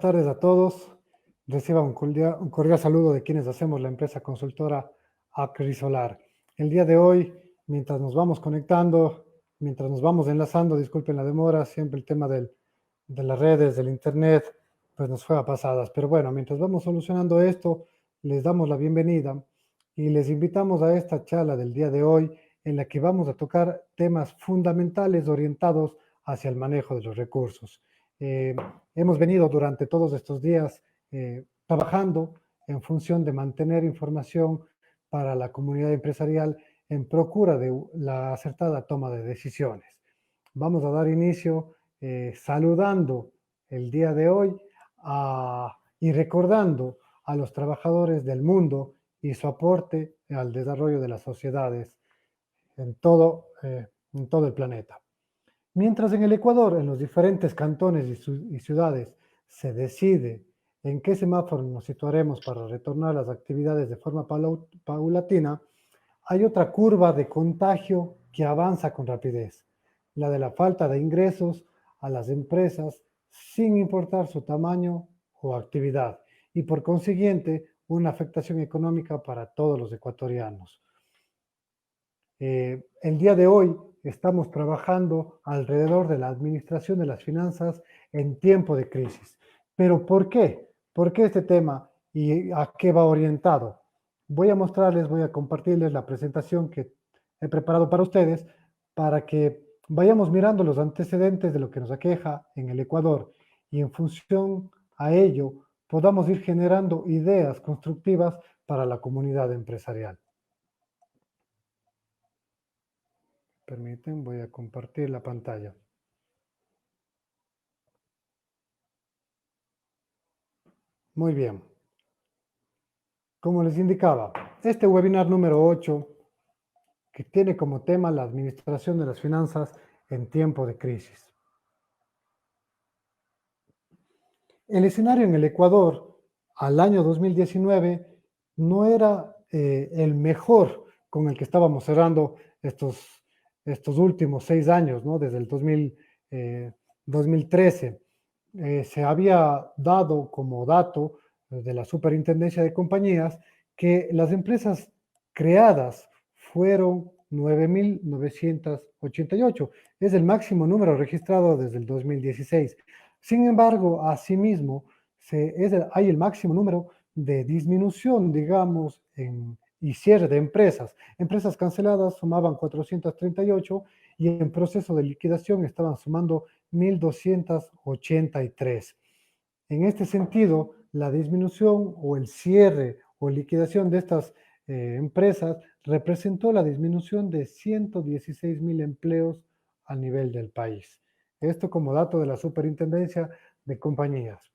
tardes a todos. Reciba un cordial saludo de quienes hacemos la empresa consultora Acrisolar. El día de hoy, mientras nos vamos conectando, mientras nos vamos enlazando, disculpen la demora, siempre el tema de las redes, del internet, pues nos fue a pasadas. Pero bueno, mientras vamos solucionando esto, les damos la bienvenida y les invitamos a esta charla del día de hoy en la que vamos a tocar temas fundamentales orientados hacia el manejo de los recursos. Eh, Hemos venido durante todos estos días trabajando en función de mantener información para la comunidad empresarial en procura de la acertada toma de decisiones. Vamos a dar inicio saludando el día de hoy y recordando a los trabajadores del mundo y su aporte al desarrollo de las sociedades en todo el planeta. Mientras en el Ecuador, en los diferentes cantones y ciudades, se decide en qué semáforo nos situaremos para retornar a las actividades de forma paulatina, hay otra curva de contagio que avanza con rapidez, la de la falta de ingresos a las empresas sin importar su tamaño o actividad, y por consiguiente una afectación económica para todos los ecuatorianos. El día de hoy estamos trabajando alrededor de la administración de las finanzas en tiempo de crisis. ¿Pero por qué? ¿Por qué este tema y a qué va orientado? Voy a mostrarles, voy a compartirles la presentación que he preparado para ustedes para que vayamos mirando los antecedentes de lo que nos aqueja en el Ecuador y en función a ello podamos ir generando ideas constructivas para la comunidad empresarial. Permiten, voy a compartir la pantalla. Muy bien. Como les indicaba, este webinar número 8, que tiene como tema la administración de las finanzas en tiempo de crisis. El escenario en el Ecuador al año 2019 no era el mejor con el que estábamos cerrando estos últimos 6 años, ¿no? Desde el 2013. Se había dado como dato de la Superintendencia de Compañías que las empresas creadas fueron 9.988. Es el máximo número registrado desde el 2016. Sin embargo, asimismo, hay el máximo número de disminución, digamos, y cierre de empresas. Empresas canceladas sumaban 438 y en proceso de liquidación estaban sumando 1.283. En este sentido, la disminución o el cierre o liquidación de estas empresas representó la disminución de 116.000 empleos a nivel del país. Esto como dato de la Superintendencia de Compañías.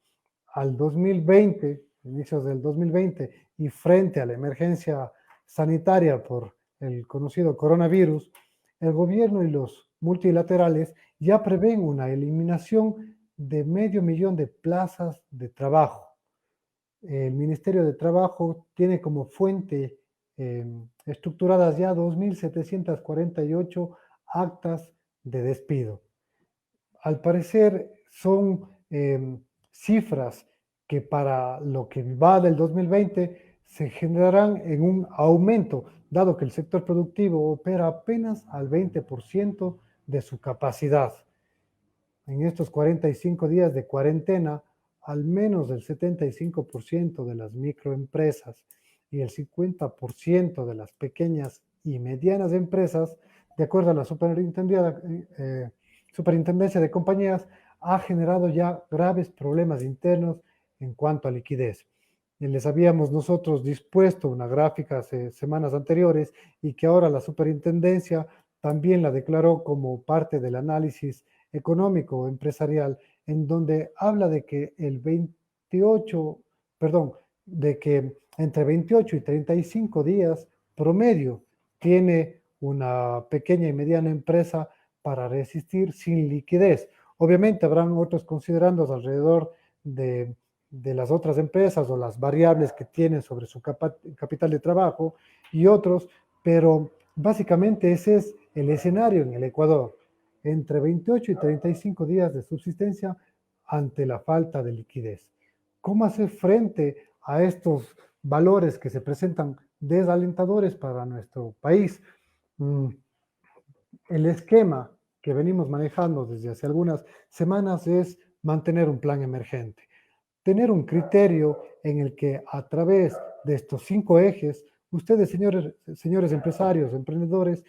Al 2020, inicios del 2020, y frente a la emergencia sanitaria por el conocido coronavirus, el gobierno y los multilaterales ya prevén una eliminación de 500.000 de plazas de trabajo. El Ministerio de Trabajo tiene como fuente estructuradas ya 2.748 actas de despido. Al parecer son cifras que para lo que va del 2020 se generarán en un aumento, dado que el sector productivo opera apenas al 20% de su capacidad. En estos 45 días de cuarentena, al menos el 75% de las microempresas y el 50% de las pequeñas y medianas empresas, de acuerdo a la Superintendencia de Compañías, ha generado ya graves problemas internos en cuanto a liquidez. Les habíamos nosotros dispuesto una gráfica hace semanas anteriores y que ahora la Superintendencia también la declaró como parte del análisis económico empresarial, en donde habla de que de que entre 28 y 35 días promedio tiene una pequeña y mediana empresa para resistir sin liquidez. Obviamente habrán otros considerandos alrededor de las otras empresas o las variables que tienen sobre su capital de trabajo y otros, pero básicamente ese es el escenario en el Ecuador, entre 28 y 35 días de subsistencia ante la falta de liquidez. ¿Cómo hacer frente a estos valores que se presentan desalentadores para nuestro país? Mm, El esquema que venimos manejando desde hace algunas semanas es mantener un plan emergente, tener un criterio en el que a través de estos 5 ejes, ustedes, señores empresarios, emprendedores,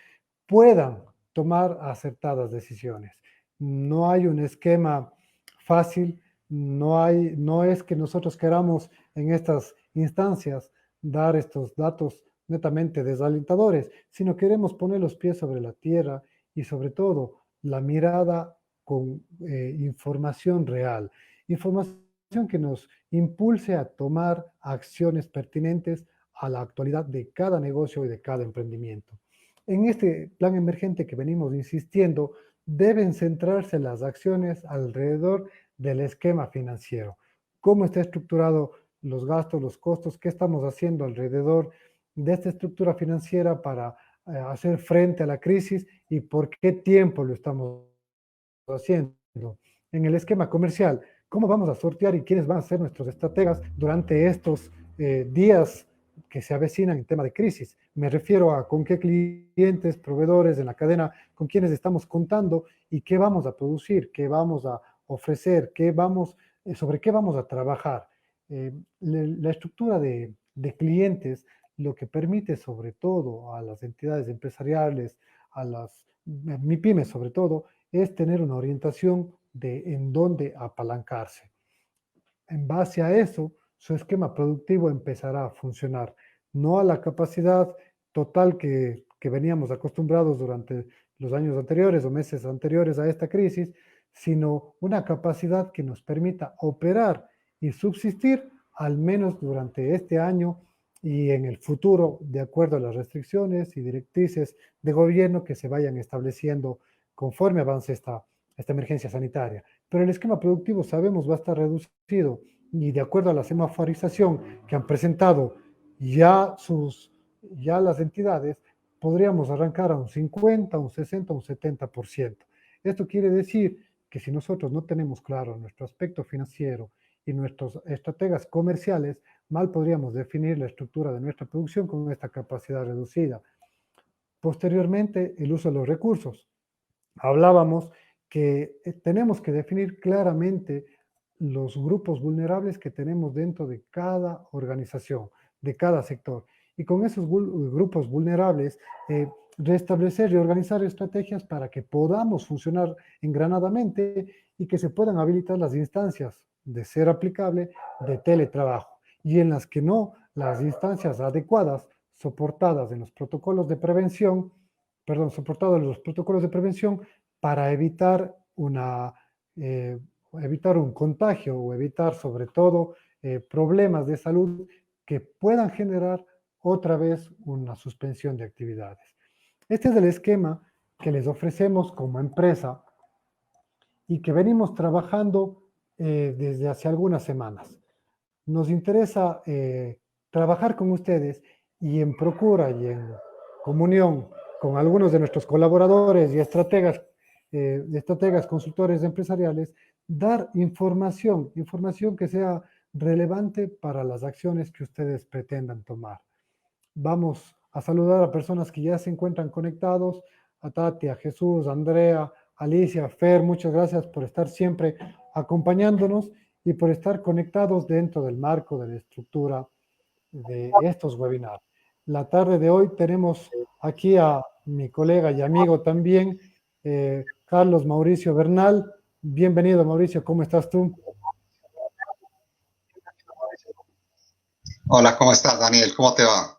puedan tomar acertadas decisiones. No hay un esquema fácil, no es que nosotros queramos en estas instancias dar estos datos netamente desalentadores, sino queremos poner los pies sobre la tierra y sobre todo la mirada con información real, información que nos impulse a tomar acciones pertinentes a la actualidad de cada negocio y de cada emprendimiento. En este plan emergente que venimos insistiendo, deben centrarse las acciones alrededor del esquema financiero. ¿Cómo está estructurado los gastos, los costos? ¿Qué estamos haciendo alrededor de esta estructura financiera para hacer frente a la crisis y por qué tiempo lo estamos haciendo? En el esquema comercial, ¿cómo vamos a sortear y quiénes van a ser nuestros estrategas durante estos días que se avecinan en tema de crisis? Me refiero a con qué clientes, proveedores en la cadena, con quienes estamos contando y qué vamos a producir, qué vamos a ofrecer, sobre qué vamos a trabajar. La estructura de clientes lo que permite sobre todo a las entidades empresariales, a las MIPYMES sobre todo, es tener una orientación de en dónde apalancarse. En base a eso, su esquema productivo empezará a funcionar, no a la capacidad total que veníamos acostumbrados durante los años anteriores o meses anteriores a esta crisis, sino una capacidad que nos permita operar y subsistir al menos durante este año y en el futuro, de acuerdo a las restricciones y directrices de gobierno que se vayan estableciendo conforme avance esta emergencia sanitaria. Pero el esquema productivo, sabemos, va a estar reducido y de acuerdo a la semaforización que han presentado ya, ya las entidades, podríamos arrancar a un 50, un 60, un 70%. Esto quiere decir que si nosotros no tenemos claro nuestro aspecto financiero y nuestros estrategas comerciales, mal podríamos definir la estructura de nuestra producción con esta capacidad reducida. Posteriormente, el uso de los recursos. Hablábamos que tenemos que definir claramente los grupos vulnerables que tenemos dentro de cada organización, de cada sector. Y con esos grupos vulnerables, restablecer y organizar estrategias para que podamos funcionar engranadamente y que se puedan habilitar las instancias de ser aplicable de teletrabajo y en las que no, las instancias adecuadas, soportadas en los protocolos de prevención, soportados en los protocolos de prevención para evitar un contagio o evitar sobre todo problemas de salud que puedan generar otra vez una suspensión de actividades. Este es el esquema que les ofrecemos como empresa y que venimos trabajando desde hace algunas semanas. Nos interesa trabajar con ustedes y en procura y en comunión con algunos de nuestros colaboradores y estrategas consultores empresariales, dar información que sea relevante para las acciones que ustedes pretendan tomar. Vamos a saludar a personas que ya se encuentran conectados, a Tati, a Jesús, a Andrea, Alicia, Fer, muchas gracias por estar siempre acompañándonos y por estar conectados dentro del marco de la estructura de estos webinars. La tarde de hoy tenemos aquí a mi colega y amigo también, Carlos Mauricio Bernal. Bienvenido, Mauricio, ¿cómo estás tú? Hola, ¿cómo estás, Daniel? ¿Cómo te va?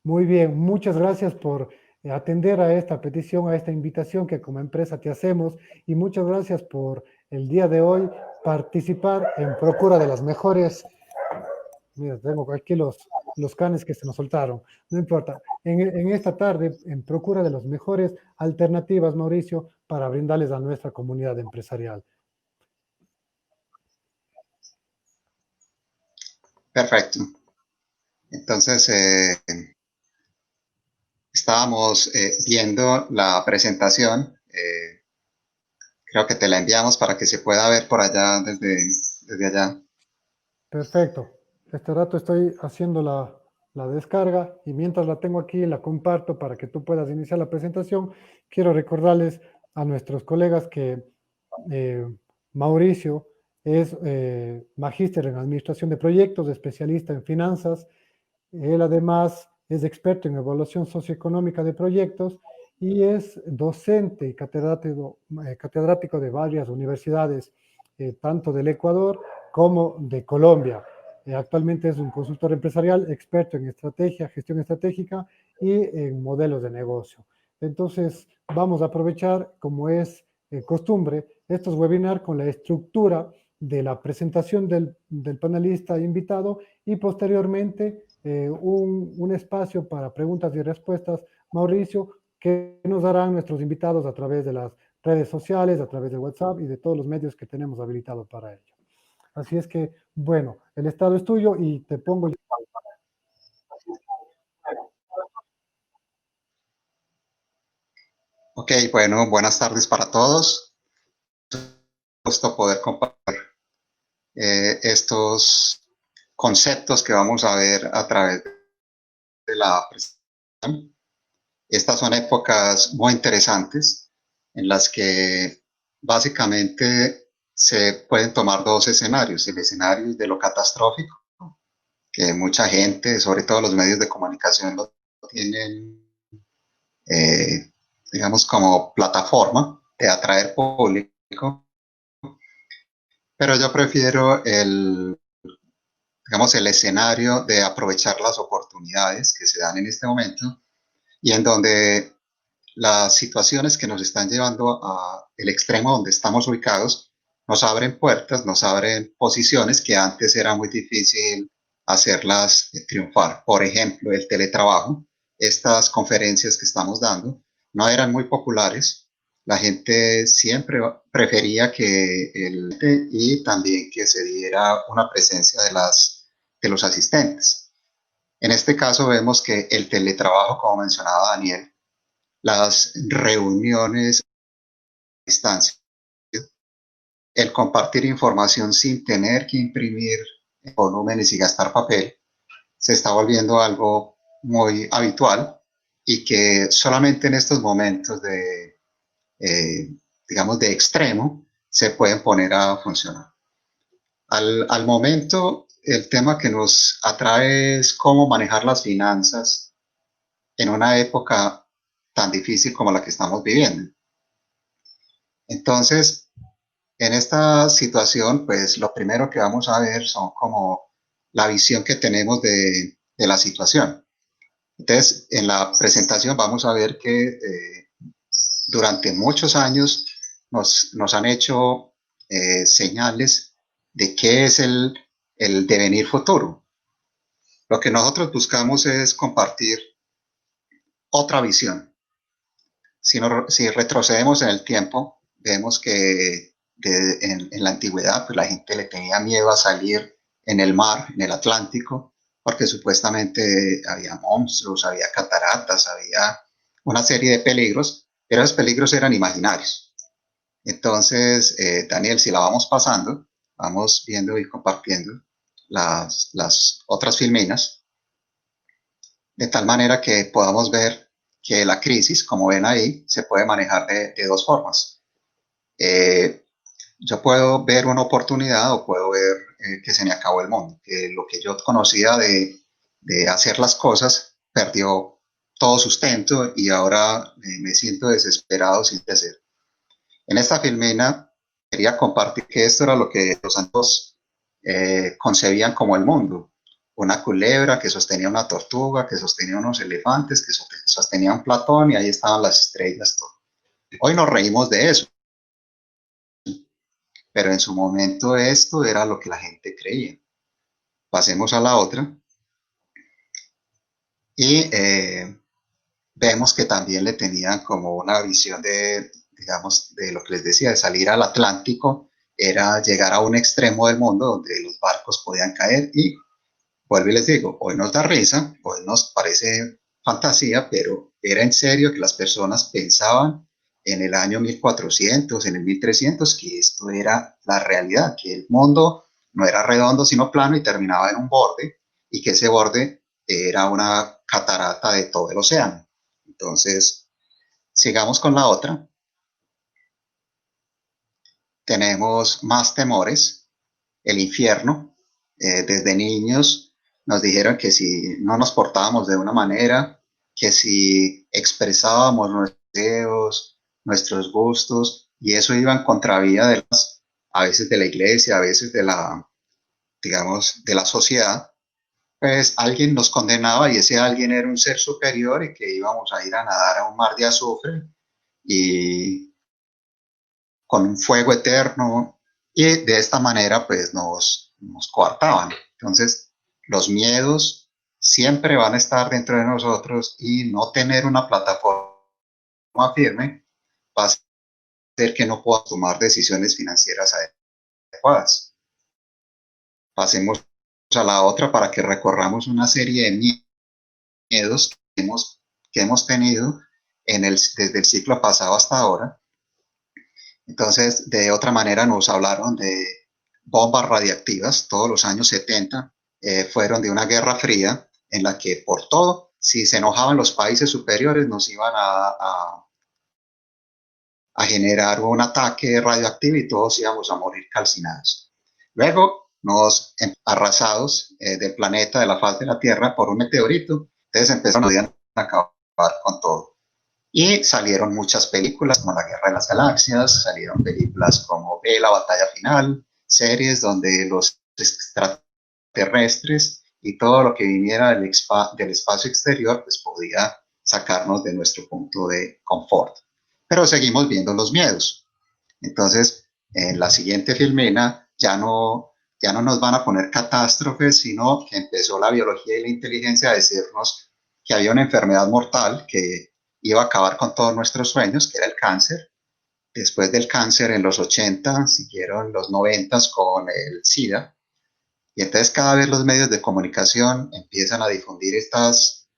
Muy bien, muchas gracias por atender a esta petición, a esta invitación que como empresa te hacemos y muchas gracias por el día de hoy participar en procura de las mejores. Mira, tengo aquí los canes que se nos soltaron, no importa. En esta tarde, en procura de las mejores alternativas, Mauricio, para brindarles a nuestra comunidad empresarial. Perfecto. Entonces, estábamos viendo la presentación. Creo que te la enviamos para que se pueda ver por allá desde desde allá. Perfecto. Este rato estoy haciendo la descarga y mientras la tengo aquí, la comparto para que tú puedas iniciar la presentación. Quiero recordarles a nuestros colegas que eh, Mauricio es magíster en administración de proyectos, especialista en finanzas. Él además es experto en evaluación socioeconómica de proyectos y es docente y catedrático de varias universidades, tanto del Ecuador como de Colombia. Actualmente es un consultor empresarial, experto en estrategia, gestión estratégica y en modelos de negocio. Entonces, vamos a aprovechar, como es costumbre, estos webinars con la estructura de la presentación del panelista invitado y posteriormente un espacio para preguntas y respuestas, Mauricio, que nos darán nuestros invitados a través de las redes sociales, a través de WhatsApp y de todos los medios que tenemos habilitados para ello. Así es que, bueno, el estado es tuyo y te pongo... Ok, bueno, buenas tardes para todos. Gusto poder compartir estos conceptos que vamos a ver a través de la presentación. Estas son épocas muy interesantes en las que básicamente se pueden tomar dos escenarios. El escenario de lo catastrófico, que mucha gente, sobre todo los medios de comunicación, lo tienen, eh, digamos, como plataforma de atraer público, pero yo prefiero digamos, el escenario de aprovechar las oportunidades que se dan en este momento y en donde las situaciones que nos están llevando a el extremo donde estamos ubicados nos abren puertas, nos abren posiciones que antes era muy difícil hacerlas triunfar. Por ejemplo, el teletrabajo, estas conferencias que estamos dando no eran muy populares. La gente siempre prefería que y también que se diera una presencia de los asistentes. En este caso vemos que el teletrabajo, como mencionaba Daniel, las reuniones a distancia, el compartir información sin tener que imprimir volúmenes y gastar papel, se está volviendo algo muy habitual y que solamente en estos momentos digamos, de extremo, se pueden poner a funcionar. Al momento, el tema que nos atrae es cómo manejar las finanzas en una época tan difícil como la que estamos viviendo. Entonces, en esta situación, pues lo primero que vamos a ver son como la visión que tenemos de la situación. Entonces, en la presentación vamos a ver que durante muchos años nos han hecho señales de qué es el devenir futuro. Lo que nosotros buscamos es compartir otra visión. Si retrocedemos en el tiempo, vemos que en la antigüedad pues la gente le tenía miedo a salir en el mar, en el Atlántico, porque supuestamente había monstruos, había cataratas, había una serie de peligros, pero esos peligros eran imaginarios. Entonces, Daniel, si la vamos pasando, vamos viendo y compartiendo las otras filminas, de tal manera que podamos ver que la crisis, como ven ahí, se puede manejar de dos formas. Yo puedo ver una oportunidad o puedo ver que se me acabó el mundo, que lo que yo conocía de hacer las cosas perdió todo sustento y ahora me siento desesperado sin hacer. En esta filmina quería compartir que esto era lo que los antiguos concebían como el mundo. Una culebra que sostenía una tortuga, que sostenía unos elefantes, que sostenía un Platón y ahí estaban las estrellas. Todo. Hoy nos reímos de eso, pero en su momento esto era lo que la gente creía. Pasemos a la otra y vemos que también le tenían como una visión digamos, de lo que les decía, de salir al Atlántico, era llegar a un extremo del mundo donde los barcos podían caer y, vuelvo y les digo, hoy nos da risa, hoy nos parece fantasía, pero era en serio que las personas pensaban en el año 1400, en el 1300, que esto era la realidad, que el mundo no era redondo sino plano y terminaba en un borde, y que ese borde era una catarata de todo el océano. Entonces, sigamos con la otra. Tenemos más temores, el infierno. Desde niños nos dijeron que si no nos portábamos de una manera, que si expresábamos nuestros deseos, nuestros gustos, y eso iba en contravía de las, a veces de la iglesia, a veces de la, digamos, de la sociedad, pues alguien nos condenaba y ese alguien era un ser superior y que íbamos a ir a nadar a un mar de azufre y con un fuego eterno, y de esta manera pues nos coartaban. Entonces, los miedos siempre van a estar dentro de nosotros y no tener una plataforma firme va a hacer que no podamos tomar decisiones financieras adecuadas. Pasemos a la otra para que recorramos una serie de miedos que hemos tenido desde el ciclo pasado hasta ahora. Entonces, de otra manera, nos hablaron de bombas radiactivas. Todos los años 70 fueron de una guerra fría en la que por todo, si se enojaban los países superiores, nos iban a generar un ataque radioactivo y todos íbamos a morir calcinados. Luego, nos arrasados del planeta, de la faz de la Tierra, por un meteorito, entonces empezaron a acabar con todo. Y salieron muchas películas como La Guerra de las Galaxias, salieron películas como La Batalla Final, series donde los extraterrestres y todo lo que viniera del espacio exterior pues podía sacarnos de nuestro punto de confort. Pero seguimos viendo los miedos. Entonces, en la siguiente filmina ya no nos van a poner catástrofes, sino que empezó la biología y la inteligencia a decirnos que había una enfermedad mortal que iba a acabar con todos nuestros sueños, que era el cáncer. Después del cáncer, en los 80, siguieron los 90 con el SIDA. Y entonces cada vez los medios de comunicación empiezan a difundir estas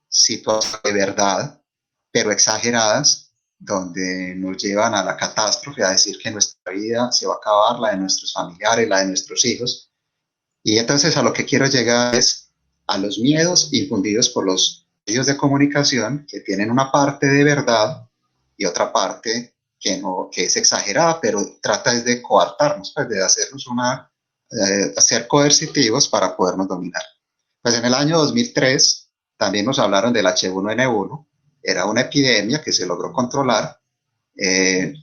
situaciones de verdad, pero exageradas, donde nos llevan a la catástrofe, a decir que nuestra vida se va a acabar, la de nuestros familiares, la de nuestros hijos. Y entonces a lo que quiero llegar es a los miedos infundidos por los medios de comunicación que tienen una parte de verdad y otra parte que no, que es exagerada, pero trata es de coartarnos, pues de hacernos ser coercitivos para podernos dominar. Pues en el año 2003 también nos hablaron del H1N1, era una epidemia que se logró controlar, eh,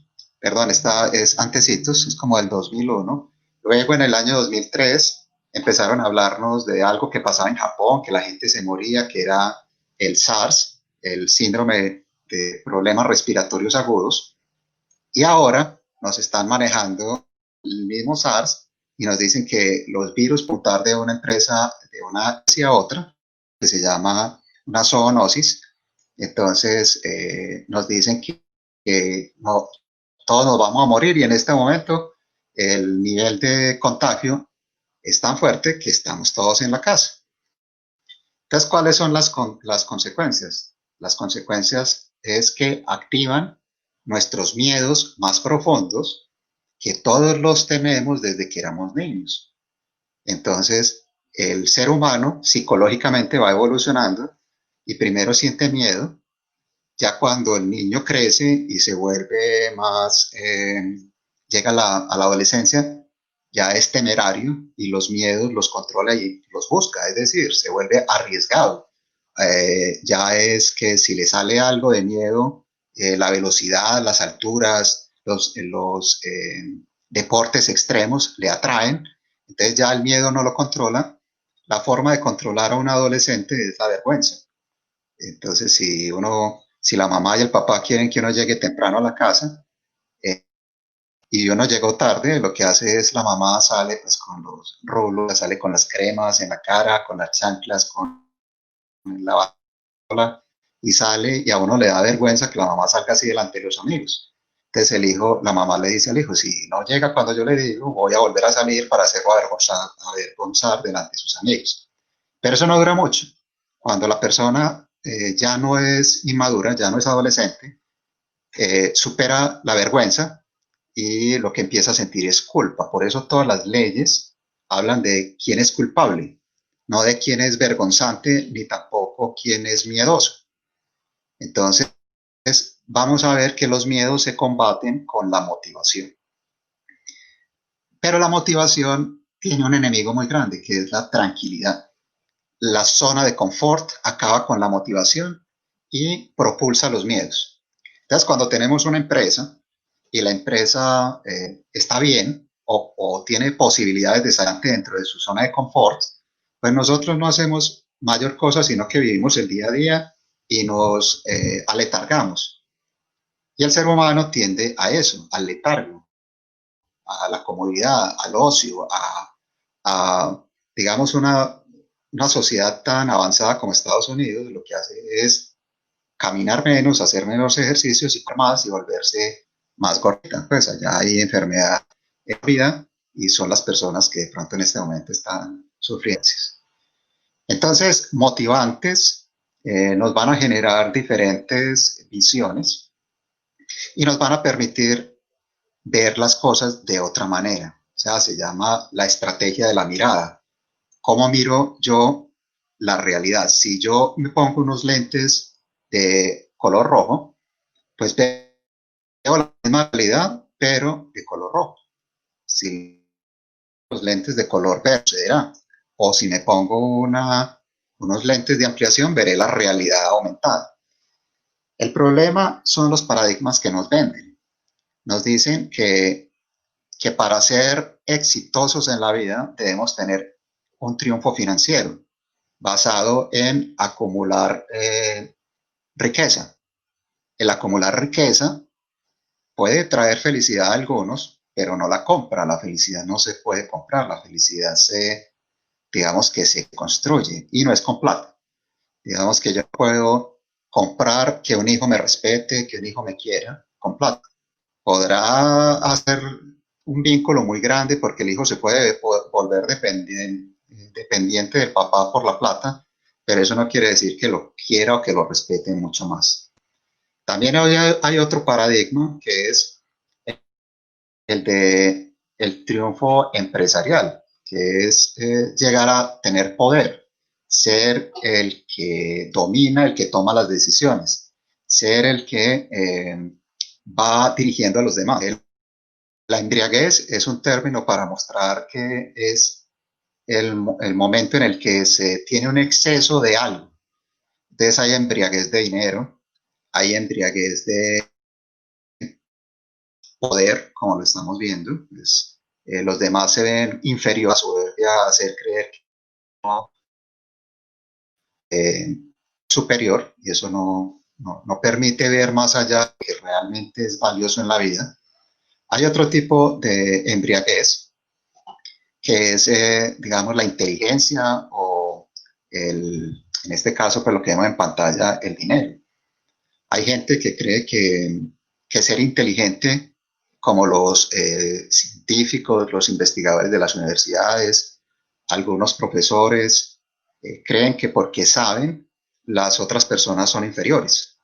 perdón, esta es antecitos, es como del 2001. Luego en el año 2003 empezaron a hablarnos de algo que pasaba en Japón, que la gente se moría, que era el SARS, el síndrome de problemas respiratorios agudos, y ahora nos están manejando el mismo SARS y nos dicen que los virus mutar de una empresa, de una hacia otra, que se llama una zoonosis. Entonces nos dicen que no, todos nos vamos a morir y en este momento el nivel de contagio es tan fuerte que estamos todos en la casa. Entonces, ¿cuáles son las consecuencias? Las consecuencias es que activan nuestros miedos más profundos, que todos los tenemos desde que éramos niños. Entonces, el ser humano psicológicamente va evolucionando y primero siente miedo, ya cuando el niño crece y se vuelve más, llega a la adolescencia, ya es temerario y los miedos los controla y los busca, es decir, se vuelve arriesgado. Ya es que si le sale algo de miedo, la velocidad, las alturas, los deportes extremos le atraen, entonces ya el miedo no lo controla. La forma de controlar a un adolescente es la vergüenza. Entonces, si la mamá y el papá quieren que uno llegue temprano a la casa y uno llegó tarde, lo que hace es la mamá sale pues con los rulos, sale con las cremas en la cara, con las chanclas, con la batola y sale y a uno le da vergüenza que la mamá salga así delante de los amigos. Entonces la mamá le dice al hijo, si no llega cuando yo le digo, voy a volver a salir para hacerlo avergonzar delante de sus amigos. Pero eso no dura mucho. Cuando la persona ya no es inmadura, ya no es adolescente, supera la vergüenza y lo que empieza a sentir es culpa. Por eso todas las leyes hablan de quién es culpable, no de quién es vergonzante ni tampoco quién es miedoso. Entonces, vamos a ver que los miedos se combaten con la motivación. Pero la motivación tiene un enemigo muy grande, que es la tranquilidad. La zona de confort acaba con la motivación y propulsa los miedos. Entonces, cuando tenemos una empresa y la empresa está bien o tiene posibilidades de salir dentro de su zona de confort, pues nosotros no hacemos mayor cosa, sino que vivimos el día a día y nos aletargamos. Y el ser humano tiende a eso, al letargo, a la comodidad, al ocio, a digamos, una sociedad tan avanzada como Estados Unidos, lo que hace es caminar menos, hacer menos ejercicios y comer más y volverse más gordita. Pues allá hay enfermedad en vida y son las personas que de pronto en este momento están sufriendo. Entonces, motivantes nos van a generar diferentes visiones y nos van a permitir ver las cosas de otra manera. O sea, se llama la estrategia de la mirada. ¿Cómo miro yo la realidad? Si yo me pongo unos lentes de color rojo, pues veo la misma realidad, pero de color rojo. Si los lentes de color verde, sucederá. O si me pongo unos lentes de ampliación, veré la realidad aumentada. El problema son los paradigmas que nos venden. Nos dicen que para ser exitosos en la vida debemos tener un triunfo financiero basado en acumular riqueza. El acumular riqueza puede traer felicidad a algunos, pero no la compra. La felicidad no se puede comprar. La felicidad digamos que se construye y no es con plata. Digamos que yo puedo comprar que un hijo me respete, que un hijo me quiera con plata. Podrá hacer un vínculo muy grande porque el hijo se puede volver dependiente del papá por la plata, pero eso no quiere decir que lo quiera o que lo respete mucho más. También hay otro paradigma que es el de el triunfo empresarial, que es llegar a tener poder, ser el que domina, el que toma las decisiones, ser el que va dirigiendo a los demás. La embriaguez es un término para mostrar que es el momento en el que se tiene un exceso de algo. Entonces hay embriaguez de dinero, hay embriaguez de poder, como lo estamos viendo. Pues, los demás se ven inferiores a soberbia, a hacer creer que no, superior, y eso no permite ver más allá de lo que realmente es valioso en la vida. Hay otro tipo de embriaguez que es, digamos, la inteligencia o en este caso, pues lo que vemos en pantalla, el dinero. Hay gente que cree que ser inteligente, como los científicos, los investigadores de las universidades, algunos profesores, creen que porque saben, las otras personas son inferiores.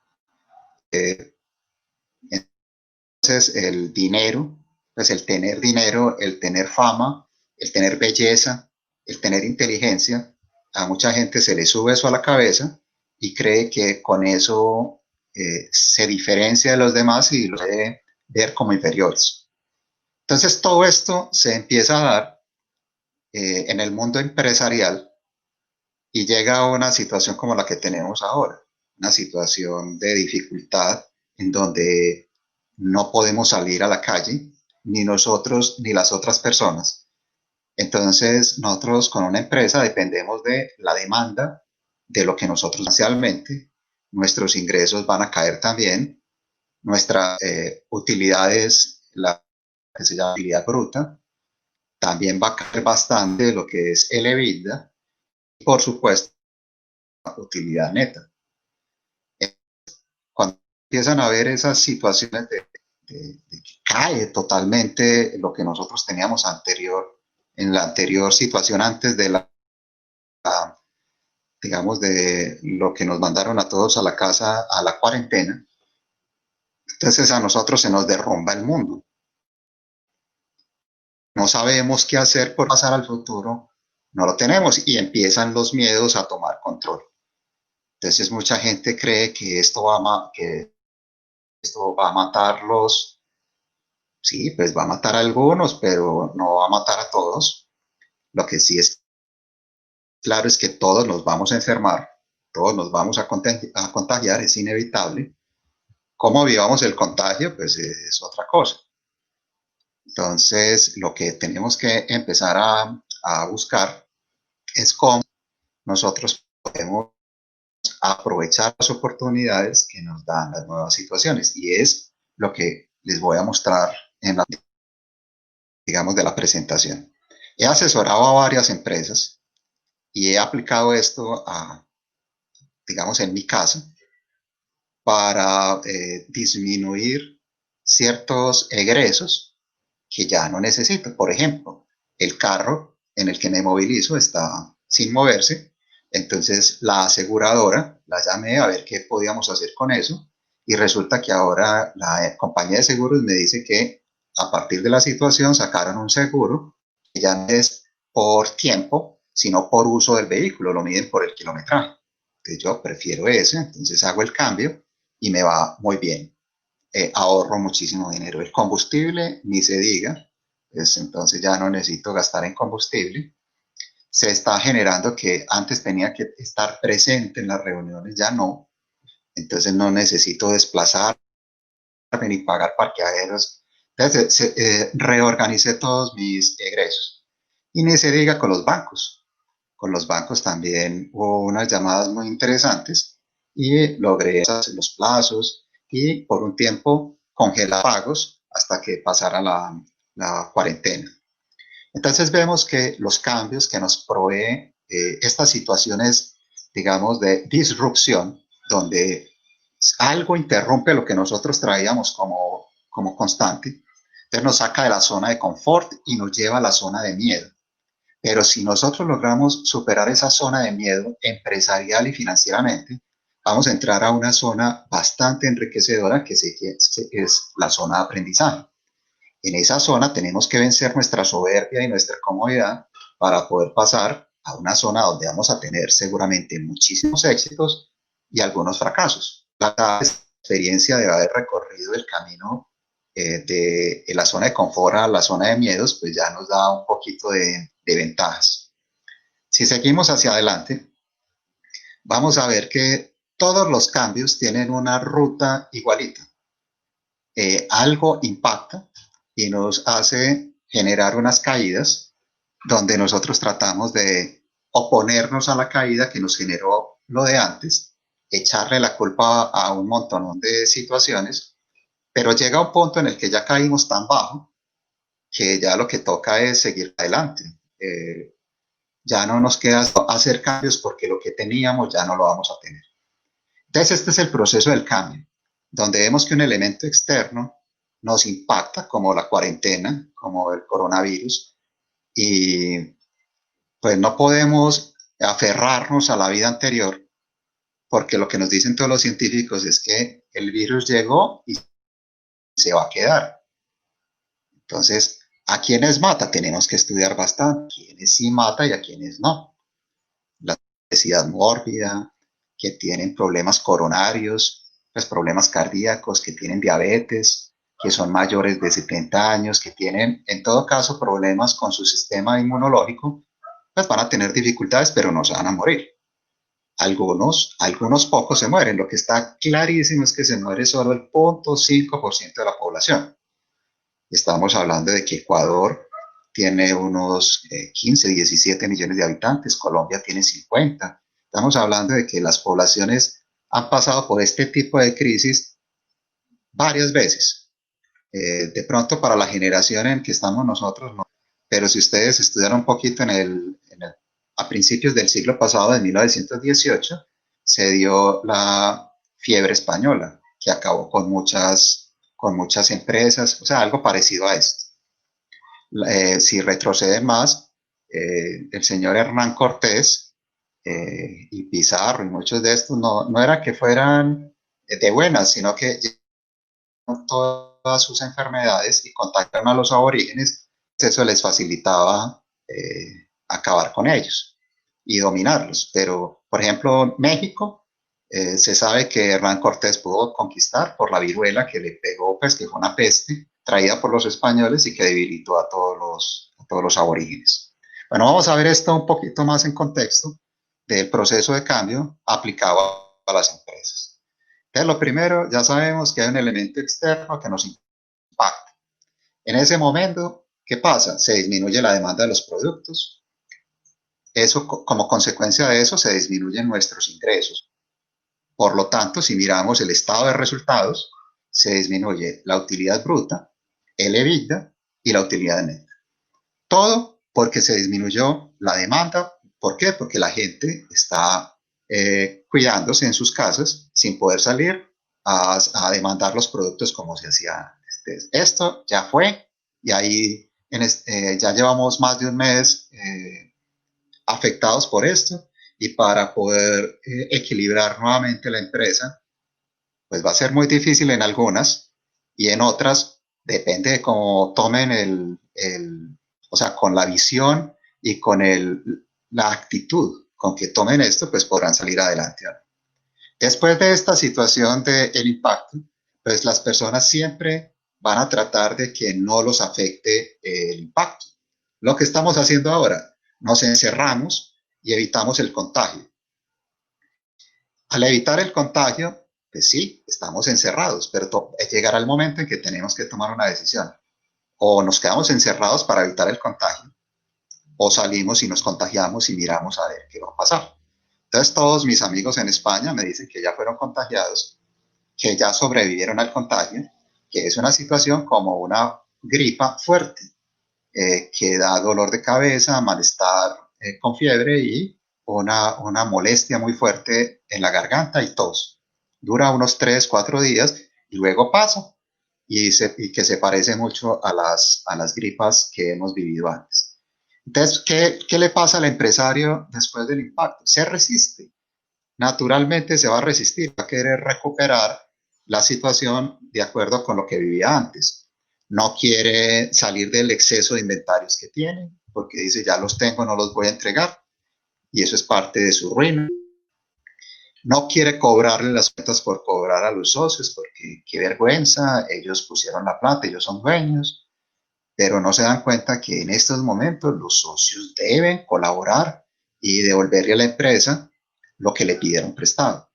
Entonces, el dinero, pues el tener dinero, el tener fama, el tener belleza, el tener inteligencia, a mucha gente se le sube eso a la cabeza y cree que con eso se diferencia de los demás y lo debe ver como inferiores. Entonces, todo esto se empieza a dar en el mundo empresarial y llega a una situación como la que tenemos ahora, una situación de dificultad en donde no podemos salir a la calle, ni nosotros ni las otras personas. Entonces, nosotros con una empresa dependemos de la demanda, de lo que nosotros inicialmente, nuestros ingresos van a caer también, nuestra utilidad es la que se llama utilidad bruta, también va a caer bastante de lo que es el EBITDA y por supuesto la utilidad neta. Cuando empiezan a ver esas situaciones de que cae totalmente lo que nosotros teníamos en la anterior situación antes de digamos, de lo que nos mandaron a todos a la casa, a la cuarentena, entonces a nosotros se nos derrumba el mundo. no sabemos qué hacer por pasar al futuro, no lo tenemos y empiezan los miedos a tomar control. Entonces mucha gente cree que esto va a matarlos. Sí, pues va a matar a algunos, pero no va a matar a todos. Lo que sí es claro es que todos nos vamos a enfermar, todos nos vamos a contagiar, es inevitable. ¿Cómo vivamos el contagio? Pues es otra cosa. Entonces, lo que tenemos que empezar a buscar es cómo nosotros podemos aprovechar las oportunidades que nos dan las nuevas situaciones. Y es lo que les voy a mostrar en la, digamos, de la presentación. He asesorado a varias empresas y he aplicado esto a, digamos, en mi caso, para disminuir ciertos egresos que ya no necesito. Por ejemplo, el carro en el que me movilizo está sin moverse, entonces la aseguradora la llamé a ver qué podíamos hacer con eso y resulta que ahora la compañía de seguros me dice que a partir de la situación sacaron un seguro que ya no es por tiempo, sino por uso del vehículo, lo miden por el kilometraje. Entonces yo prefiero ese, entonces hago el cambio y me va muy bien. Ahorro muchísimo dinero. El combustible, ni se diga, pues entonces ya no necesito gastar en combustible. Se está generando que antes tenía que estar presente en las reuniones, ya no. Entonces no necesito desplazarme ni pagar parqueaderos. Entonces reorganicé todos mis egresos. Y ni se diga con los bancos. Con los bancos también hubo unas llamadas muy interesantes y logré los plazos y por un tiempo congelar pagos hasta que pasara la cuarentena. Entonces vemos que los cambios que nos provee estas situaciones, digamos, de disrupción, donde algo interrumpe lo que nosotros traíamos como constante, entonces nos saca de la zona de confort y nos lleva a la zona de miedo. Pero si nosotros logramos superar esa zona de miedo empresarial y financieramente, vamos a entrar a una zona bastante enriquecedora que es la zona de aprendizaje. En esa zona tenemos que vencer nuestra soberbia y nuestra comodidad para poder pasar a una zona donde vamos a tener seguramente muchísimos éxitos y algunos fracasos. La experiencia de haber recorrido el camino de la zona de confort a la zona de miedos, pues ya nos da un poquito de ventajas. Si seguimos hacia adelante, vamos a ver que todos los cambios tienen una ruta igualita. Algo impacta y nos hace generar unas caídas donde nosotros tratamos de oponernos a la caída que nos generó lo de antes, echarle la culpa a un montón de situaciones, pero llega un punto en el que ya caímos tan bajo que ya lo que toca es seguir adelante. Ya no nos queda hacer cambios porque lo que teníamos ya no lo vamos a tener. Entonces, este es el proceso del cambio, donde vemos que un elemento externo nos impacta, como la cuarentena, como el coronavirus, y pues no podemos aferrarnos a la vida anterior, porque lo que nos dicen todos los científicos es que el virus llegó y se va a quedar. Entonces, ¿a quiénes mata? Tenemos que estudiar bastante, a quiénes sí mata y a quiénes no. La obesidad mórbida, que tienen problemas coronarios, pues problemas cardíacos, que tienen diabetes, que son mayores de 70 años, que tienen en todo caso problemas con su sistema inmunológico, pues van a tener dificultades, pero no se van a morir. Algunos pocos se mueren. Lo que está clarísimo es que se muere solo el 0.5% de la población. Estamos hablando de que Ecuador tiene unos 15, 17 millones de habitantes, Colombia tiene 50. Estamos hablando de que las poblaciones han pasado por este tipo de crisis varias veces. De pronto para la generación en que estamos nosotros, no. Pero si ustedes estudiaron un poquito a principios del siglo pasado, de 1918, se dio la fiebre española, que acabó con muchas empresas, o sea, algo parecido a esto. Si retrocede más, el señor Hernán Cortés y Pizarro y muchos de estos no era que fueran de buenas, sino que todas sus enfermedades y contactaron a los aborígenes eso les facilitaba acabar con ellos y dominarlos. Pero, por ejemplo, México, se sabe que Hernán Cortés pudo conquistar por la viruela que le pegó, pues que fue una peste traída por los españoles y que debilitó a todos los aborígenes. Bueno, vamos a ver esto un poquito más en contexto del proceso de cambio aplicado a las empresas. Entonces, lo primero, ya sabemos que hay un elemento externo que nos impacta. En ese momento, ¿qué pasa? Se disminuye la demanda de los productos. Eso, como consecuencia de eso, se disminuyen nuestros ingresos. Por lo tanto, si miramos el estado de resultados, se disminuye la utilidad bruta, el EBITDA y la utilidad neta. Todo porque se disminuyó la demanda. ¿Por qué? Porque la gente está cuidándose en sus casas sin poder salir a demandar los productos como se hacía antes. Entonces, esto ya fue y ahí ya llevamos más de un mes afectados por esto y para poder equilibrar nuevamente la empresa, pues va a ser muy difícil en algunas y en otras depende de cómo tomen o sea, con la visión y con la actitud con que tomen esto, pues podrán salir adelante. Después de esta situación del impacto, pues las personas siempre van a tratar de que no los afecte el impacto. Lo que estamos haciendo ahora, nos encerramos y evitamos el contagio. Al evitar el contagio, pues sí, estamos encerrados, pero llegará el momento en que tenemos que tomar una decisión. O nos quedamos encerrados para evitar el contagio, o salimos y nos contagiamos y miramos a ver qué va a pasar. Entonces todos mis amigos en España me dicen que ya fueron contagiados, que ya sobrevivieron al contagio, que es una situación como una gripa fuerte, que da dolor de cabeza, malestar con fiebre y una molestia muy fuerte en la garganta y tos. Dura unos 3, 4 días y luego pasa y que se parece mucho a las gripas que hemos vivido antes. Entonces, ¿qué le pasa al empresario después del impacto? Se resiste. Naturalmente se va a resistir, va a querer recuperar la situación de acuerdo con lo que vivía antes. No quiere salir del exceso de inventarios que tiene, porque dice, ya los tengo, no los voy a entregar, y eso es parte de su ruina. No quiere cobrarle las cuentas por cobrar a los socios, porque qué vergüenza, ellos pusieron la plata, ellos son dueños, pero no se dan cuenta que en estos momentos los socios deben colaborar y devolverle a la empresa lo que le pidieron prestado.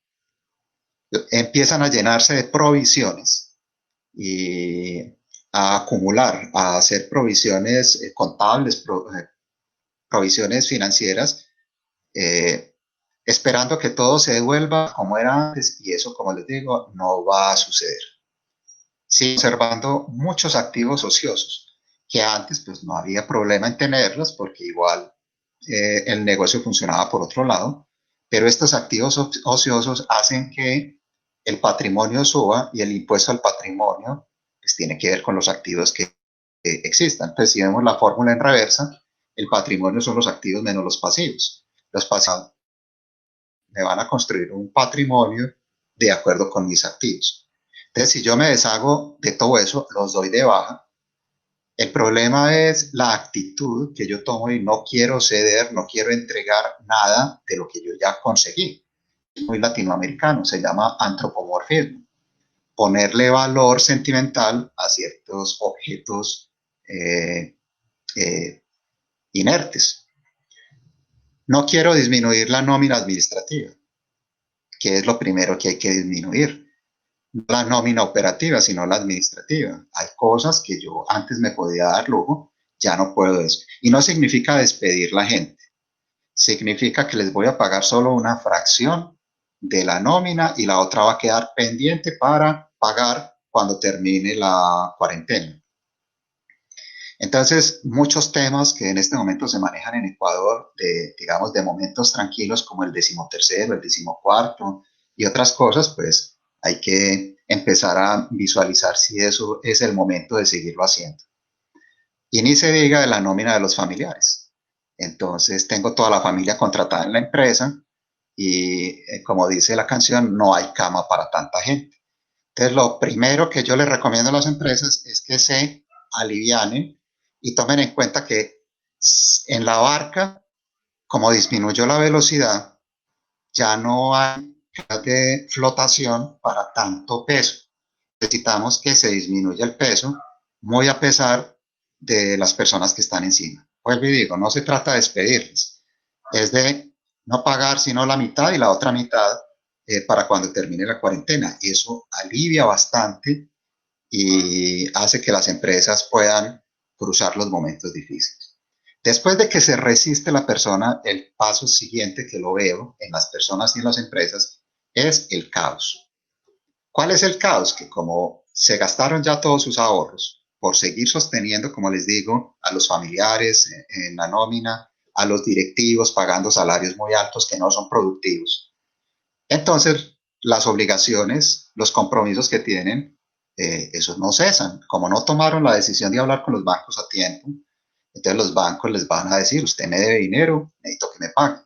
Empiezan a llenarse de provisiones y a acumular, a hacer provisiones contables, provisiones financieras, eh, esperando que todo se devuelva como era antes y eso, como les digo, no va a suceder. Sigo observando muchos activos ociosos que antes pues no había problema en tenerlos porque igual el negocio funcionaba por otro lado, pero estos activos ociosos hacen que el patrimonio suba y el impuesto al patrimonio pues tiene que ver con los activos que existan. Pues si vemos la fórmula en reversa, el patrimonio son los activos menos los pasivos. Los pasivos me van a construir un patrimonio de acuerdo con mis activos. Entonces, si yo me deshago de todo eso, los doy de baja. El problema es la actitud que yo tomo y no quiero ceder, no quiero entregar nada de lo que yo ya conseguí. Es muy latinoamericano, se llama antropomorfismo. Ponerle valor sentimental a ciertos objetos eh, eh, inertes. No quiero disminuir la nómina administrativa, que es lo primero que hay que disminuir. No la nómina operativa, sino la administrativa. Hay cosas que yo antes me podía dar lujo, ya no puedo eso. Y no significa despedir la gente, significa que les voy a pagar solo una fracción de la nómina y la otra va a quedar pendiente para pagar cuando termine la cuarentena. Entonces, muchos temas que en este momento se manejan en Ecuador, digamos, de momentos tranquilos como el 13º, el 14º y otras cosas, pues hay que empezar a visualizar si eso es el momento de seguirlo haciendo. Y ni se diga de la nómina de los familiares. Entonces, tengo toda la familia contratada en la empresa y, como dice la canción, no hay cama para tanta gente. Entonces, lo primero que yo les recomiendo a las empresas es que se alivianen Y tomen en cuenta que en la barca, como disminuyó la velocidad, ya no hay de flotación para tanto peso. Necesitamos que se disminuya el peso, muy a pesar de las personas que están encima. Vuelvo y digo, no se trata de despedirles, es de no pagar sino la mitad y la otra mitad para cuando termine la cuarentena. Eso alivia bastante y hace que las empresas puedan cruzar los momentos difíciles. Después de que se resiste la persona, el paso siguiente que lo veo en las personas y en las empresas es el caos. ¿Cuál es el caos? Que como se gastaron ya todos sus ahorros por seguir sosteniendo, como les digo, a los familiares en la nómina, a los directivos pagando salarios muy altos que no son productivos. Entonces, las obligaciones, los compromisos que tienen, esos no cesan. Como no tomaron la decisión de hablar con los bancos a tiempo, entonces los bancos les van a decir, usted me debe dinero, necesito que me pague.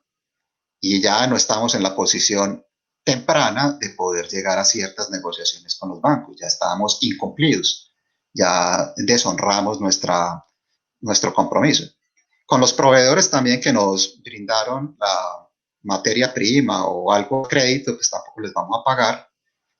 Y ya no estamos en la posición temprana de poder llegar a ciertas negociaciones con los bancos. Ya estábamos incumplidos, ya deshonramos nuestro compromiso. Con los proveedores también que nos brindaron la materia prima o algo de crédito, pues tampoco les vamos a pagar,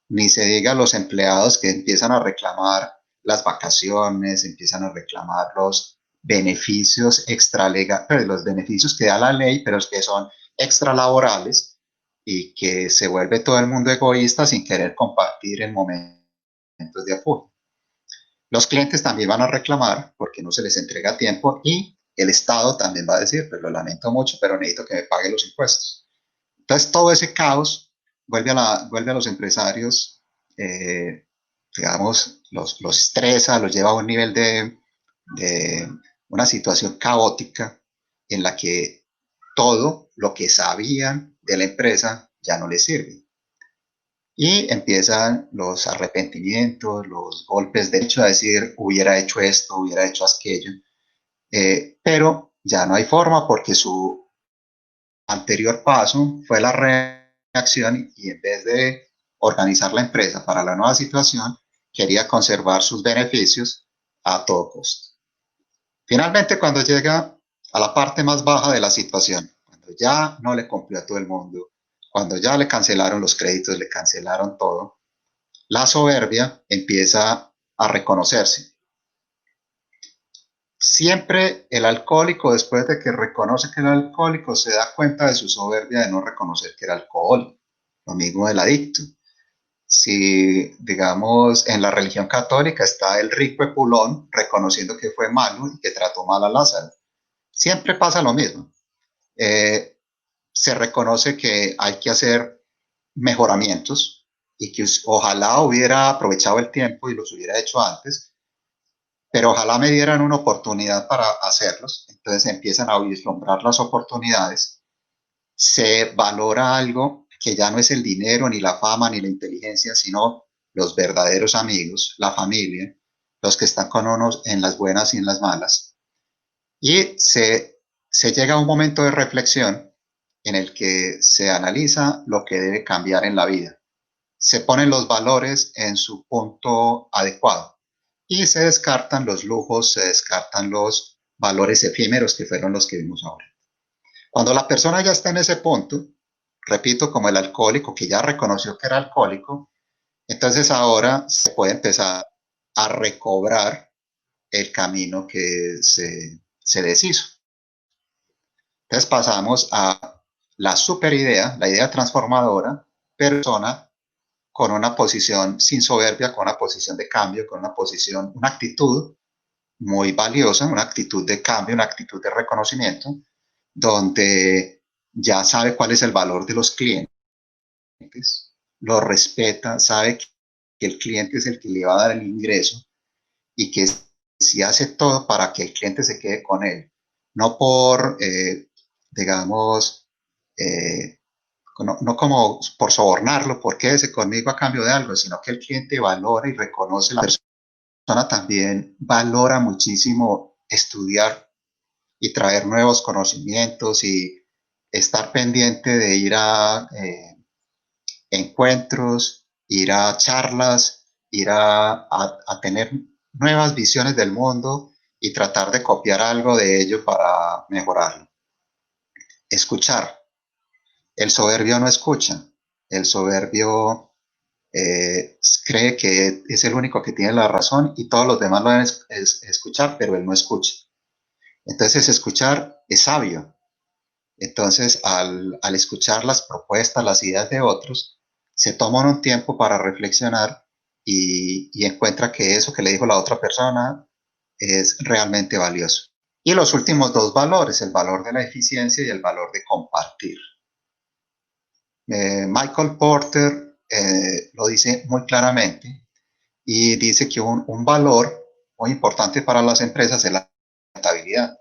ni se diga los empleados que empiezan a reclamar las vacaciones, empiezan a reclamar los beneficios extralegales, los beneficios que da la ley, pero que son extralaborales y que se vuelve todo el mundo egoísta sin querer compartir en momentos de apuro. Los clientes también van a reclamar porque no se les entrega a tiempo y el Estado también va a decir, pues lo lamento mucho, pero necesito que me pague los impuestos. Entonces todo ese caos vuelve a los empresarios, digamos, los estresa, los lleva a un nivel de una situación caótica en la que todo lo que sabían de la empresa ya no les sirve. Y empiezan los arrepentimientos, los golpes de hecho a decir, hubiera hecho esto, hubiera hecho aquello, pero ya no hay forma porque su anterior paso fue la reacción y en vez de organizar la empresa para la nueva situación, quería conservar sus beneficios a todo costo. Finalmente, cuando llega a la parte más baja de la situación, cuando ya no le cumplió a todo el mundo, cuando ya le cancelaron los créditos, le cancelaron todo, la soberbia empieza a reconocerse. Siempre el alcohólico, después de que reconoce que era alcohólico, se da cuenta de su soberbia de no reconocer que era alcohólico. Lo mismo del adicto. Si, digamos, en la religión católica está el rico Epulón reconociendo que fue malo y que trató mal a Lázaro. Siempre pasa lo mismo. Se reconoce que hay que hacer mejoramientos y que ojalá hubiera aprovechado el tiempo y los hubiera hecho antes, pero ojalá me dieran una oportunidad para hacerlos. Entonces empiezan a vislumbrar las oportunidades, se valora algo que ya no es el dinero, ni la fama, ni la inteligencia, sino los verdaderos amigos, la familia, los que están con uno en las buenas y en las malas. Y se llega a un momento de reflexión en el que se analiza lo que debe cambiar en la vida. Se ponen los valores en su punto adecuado y se descartan los lujos, se descartan los valores efímeros que fueron los que vimos ahora. Cuando la persona ya está en ese punto, repito, como el alcohólico que ya reconoció que era alcohólico, entonces ahora se puede empezar a recobrar el camino que se deshizo. Entonces pasamos a la super idea, la idea transformadora, persona con una posición sin soberbia, con una posición de cambio, con una posición, una actitud muy valiosa, una actitud de cambio, una actitud de reconocimiento, donde ya sabe cuál es el valor de los clientes, lo respeta, sabe que el cliente es el que le va a dar el ingreso y que si hace todo para que el cliente se quede con él, no por, digamos, no como por sobornarlo, por quédese conmigo a cambio de algo, sino que el cliente valora y reconoce la persona también valora muchísimo estudiar y traer nuevos conocimientos y estar pendiente de ir a encuentros, ir a charlas, ir a tener nuevas visiones del mundo y tratar de copiar algo de ello para mejorarlo. Escuchar. El soberbio no escucha. El soberbio cree que es el único que tiene la razón y todos los demás lo deben escuchar, pero él no escucha. Entonces, escuchar es sabio. Entonces, al escuchar las propuestas, las ideas de otros, se toma un tiempo para reflexionar y encuentra que eso que le dijo la otra persona es realmente valioso. Y los últimos dos valores, el valor de la eficiencia y el valor de compartir. Michael Porter lo dice muy claramente y dice que un valor muy importante para las empresas es la rentabilidad.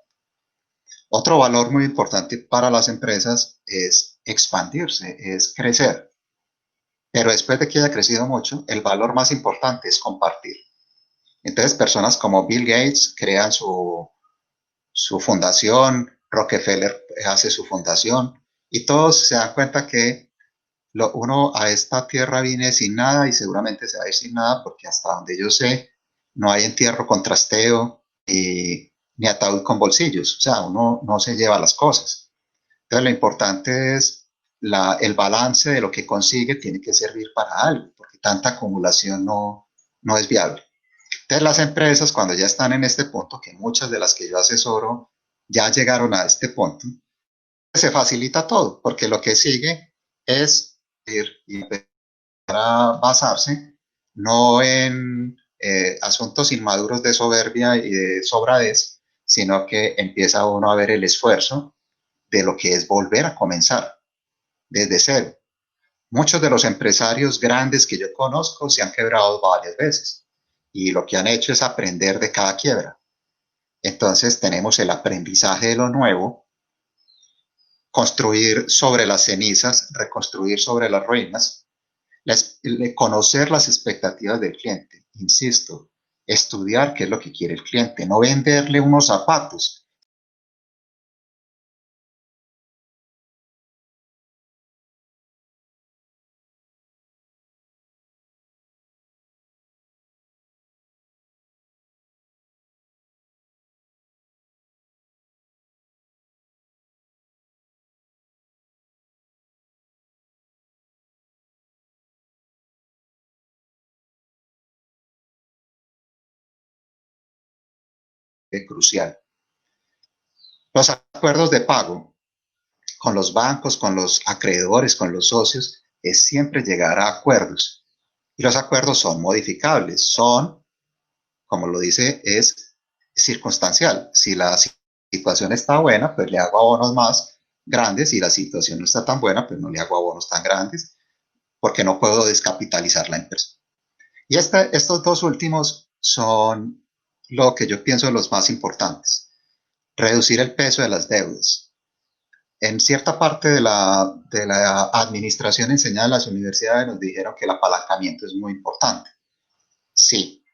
Otro valor muy importante para las empresas es expandirse, es crecer. Pero después de que haya crecido mucho, el valor más importante es compartir. Entonces, personas como Bill Gates crean su fundación, Rockefeller hace su fundación, y todos se dan cuenta que uno a esta tierra viene sin nada y seguramente se va a ir sin nada porque hasta donde yo sé, no hay entierro con trasteo ni ataúd con bolsillos. O sea, uno no se lleva las cosas. Entonces, lo importante es el balance de lo que consigue tiene que servir para algo, porque tanta acumulación no es viable. Entonces, las empresas, cuando ya están en este punto, que muchas de las que yo asesoro ya llegaron a este punto, se facilita todo, porque lo que sigue es ir y empezar a basarse no en asuntos inmaduros de soberbia y de sobradez, sino que empieza uno a ver el esfuerzo de lo que es volver a comenzar desde cero. Muchos de los empresarios grandes que yo conozco se han quebrado varias veces y lo que han hecho es aprender de cada quiebra. Entonces tenemos el aprendizaje de lo nuevo, construir sobre las cenizas, reconstruir sobre las ruinas, conocer las expectativas del cliente. Insisto, estudiar qué es lo que quiere el cliente, no venderle unos zapatos. Crucial. Los acuerdos de pago con los bancos, con los acreedores, con los socios, es siempre llegar a acuerdos. Y los acuerdos son modificables, son, como lo dice, es circunstancial. Si la situación está buena, pues le hago abonos más grandes. Si la situación no está tan buena, pues no le hago abonos tan grandes, porque no puedo descapitalizar la empresa. Y estos dos últimos son lo que yo pienso los más importantes. Reducir el peso de las deudas. En cierta parte de la administración enseñada en las universidades nos dijeron que el apalancamiento es muy importante. Sí,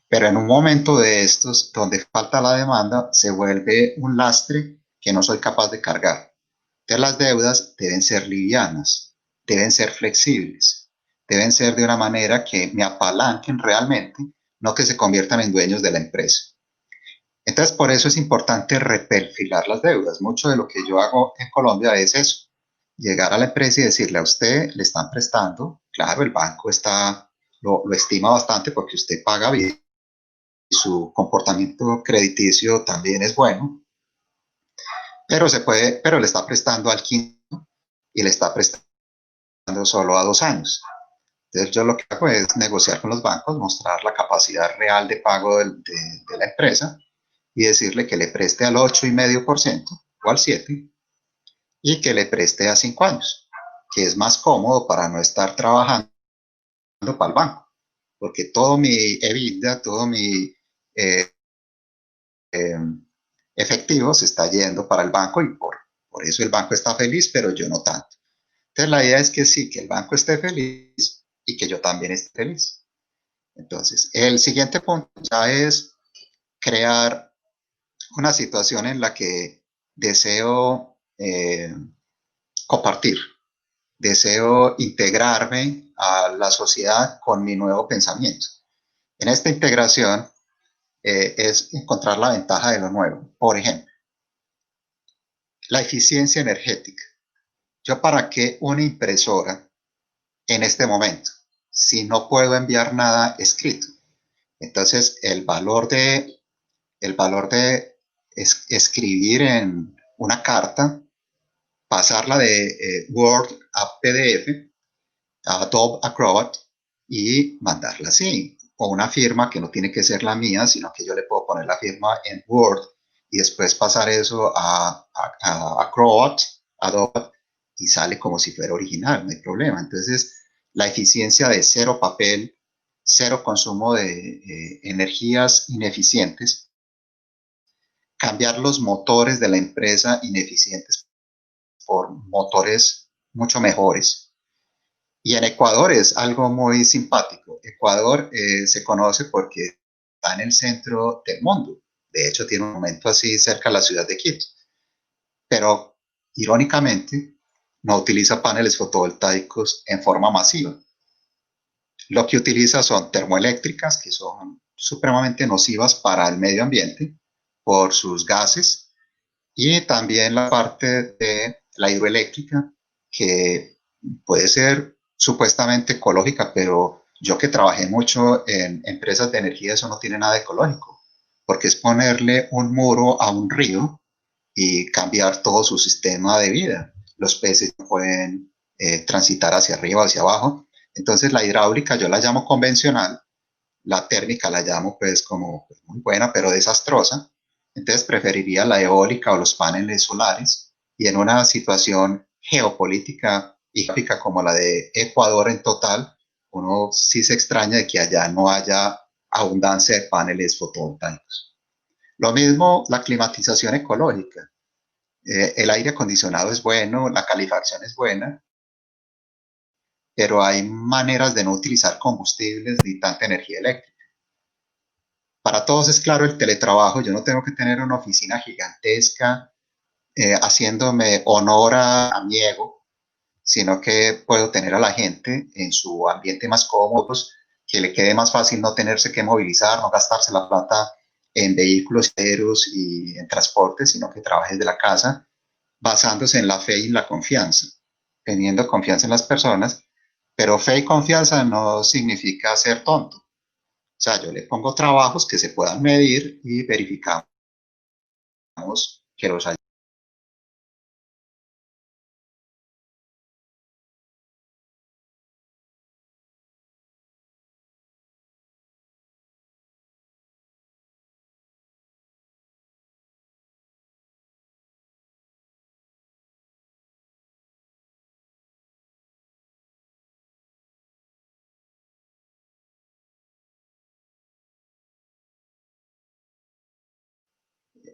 pero en un momento de estos donde falta la demanda, se vuelve un lastre que no soy capaz de cargar. Entonces las deudas deben ser livianas, deben ser flexibles, deben ser de una manera que me apalanquen realmente, no que se conviertan en dueños de la empresa. Entonces, por eso es importante reperfilar las deudas. Mucho de lo que yo hago en Colombia es eso, llegar a la empresa y decirle a usted, le están prestando, claro, el banco lo estima bastante porque usted paga bien y su comportamiento crediticio también es bueno, pero le está prestando al quinto y le está prestando solo a 2 años. Entonces yo lo que hago es negociar con los bancos, mostrar la capacidad real de pago de la empresa y decirle que le preste al 8,5% o al 7% y que le preste a 5 años, que es más cómodo para no estar trabajando para el banco, porque todo mi EBITDA, todo mi eh, eh, efectivo se está yendo para el banco y por eso el banco está feliz, pero yo no tanto. Entonces la idea es que sí, que el banco esté feliz y que yo también esté feliz. Entonces, el siguiente punto ya es crear una situación en la que deseo compartir, deseo integrarme a la sociedad con mi nuevo pensamiento. En esta integración es encontrar la ventaja de lo nuevo. Por ejemplo, la eficiencia energética. ¿Yo para qué una impresora en este momento si no puedo enviar nada escrito? Entonces, el valor de escribir en una carta, pasarla de Word a PDF, a Adobe Acrobat y mandarla así. O una firma que no tiene que ser la mía, sino que yo le puedo poner la firma en Word y después pasar eso a Acrobat, Adobe, y sale como si fuera original, no hay problema. Entonces, la eficiencia de cero papel, cero consumo de energías ineficientes, cambiar los motores de la empresa ineficientes por motores mucho mejores. Y en Ecuador es algo muy simpático. Ecuador se conoce porque está en el centro del mundo. De hecho, tiene un momento así cerca de la ciudad de Quito. Pero, irónicamente, no utiliza paneles fotovoltaicos en forma masiva. Lo que utiliza son termoeléctricas, que son supremamente nocivas para el medio ambiente por sus gases, y también la parte de la hidroeléctrica, que puede ser supuestamente ecológica, pero yo que trabajé mucho en empresas de energía, eso no tiene nada de ecológico, porque es ponerle un muro a un río y cambiar todo su sistema de vida. Los peces no pueden transitar hacia arriba o hacia abajo. Entonces la hidráulica yo la llamo convencional, la térmica la llamo pues como pues, muy buena, pero desastrosa. Entonces preferiría la eólica o los paneles solares. Y en una situación geopolítica y geográfica como la de Ecuador en total, uno sí se extraña de que allá no haya abundancia de paneles fotovoltaicos. Lo mismo la climatización ecológica. El aire acondicionado es bueno, la calefacción es buena, pero hay maneras de no utilizar combustibles ni tanta energía eléctrica. Para todos es claro el teletrabajo. Yo no tengo que tener una oficina gigantesca haciéndome honor a mi ego, sino que puedo tener a la gente en su ambiente más cómodo, que le quede más fácil no tenerse que movilizar, no gastarse la plata en vehículos enteros y en transporte, sino que trabaje desde la casa, basándose en la fe y en la confianza, teniendo confianza en las personas, pero fe y confianza no significa ser tonto. O sea, yo le pongo trabajos que se puedan medir y verificamos que los hay.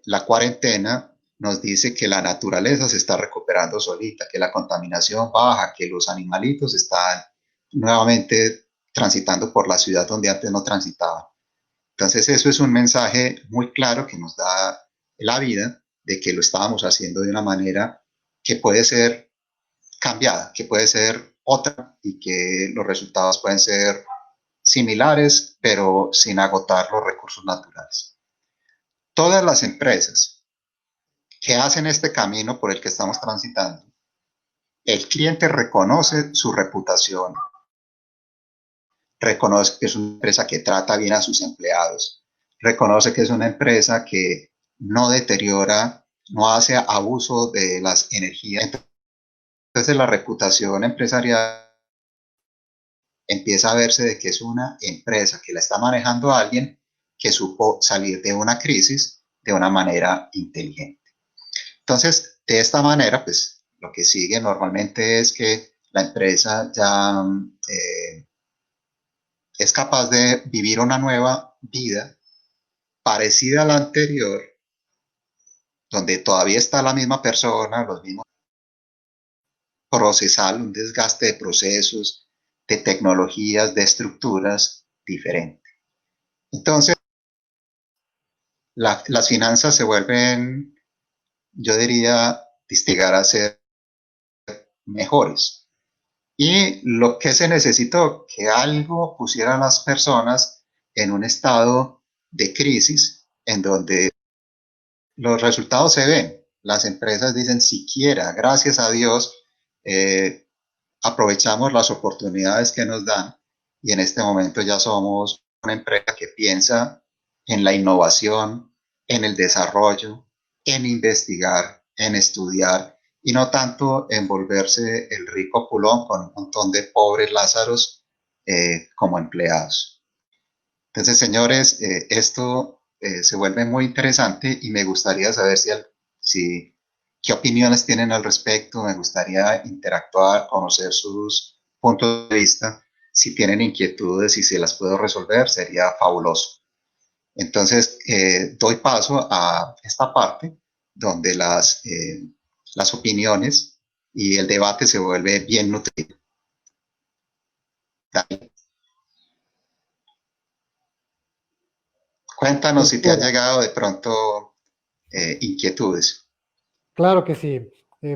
La cuarentena nos dice que la naturaleza se está recuperando solita, que la contaminación baja, que los animalitos están nuevamente transitando por la ciudad donde antes no transitaban. Entonces eso es un mensaje muy claro que nos da la vida de que lo estábamos haciendo de una manera que puede ser cambiada, que puede ser otra y que los resultados pueden ser similares, pero sin agotar los recursos naturales. Todas las empresas que hacen este camino por el que estamos transitando, el cliente reconoce su reputación, reconoce que es una empresa que trata bien a sus empleados, reconoce que es una empresa que no deteriora, no hace abuso de las energías. Entonces la reputación empresarial empieza a verse de que es una empresa que la está manejando a alguien que supo salir de una crisis de una manera inteligente. Entonces, de esta manera, pues lo que sigue normalmente es que la empresa ya es capaz de vivir una nueva vida parecida a la anterior, donde todavía está la misma persona, los mismos procesal, un desgaste de procesos, de tecnologías, de estructuras diferentes. Entonces, las finanzas se vuelven, yo diría, distigar a ser mejores. Y lo que se necesitó, que algo pusiera a las personas en un estado de crisis en donde los resultados se ven. Las empresas dicen, siquiera, gracias a Dios, eh, aprovechamos las oportunidades que nos dan y en este momento ya somos una empresa que piensa en la innovación, en el desarrollo, en investigar, en estudiar y no tanto en volverse el rico pulón con un montón de pobres Lázaros como empleados. Entonces, señores, esto se vuelve muy interesante y me gustaría saber si qué opiniones tienen al respecto. Me gustaría interactuar, conocer sus puntos de vista. Si tienen inquietudes y si las puedo resolver, sería fabuloso. Entonces, doy paso a esta parte donde las opiniones y el debate se vuelve bien nutrido. Cuéntanos si te han Cultura. llegado de pronto inquietudes. Claro que sí.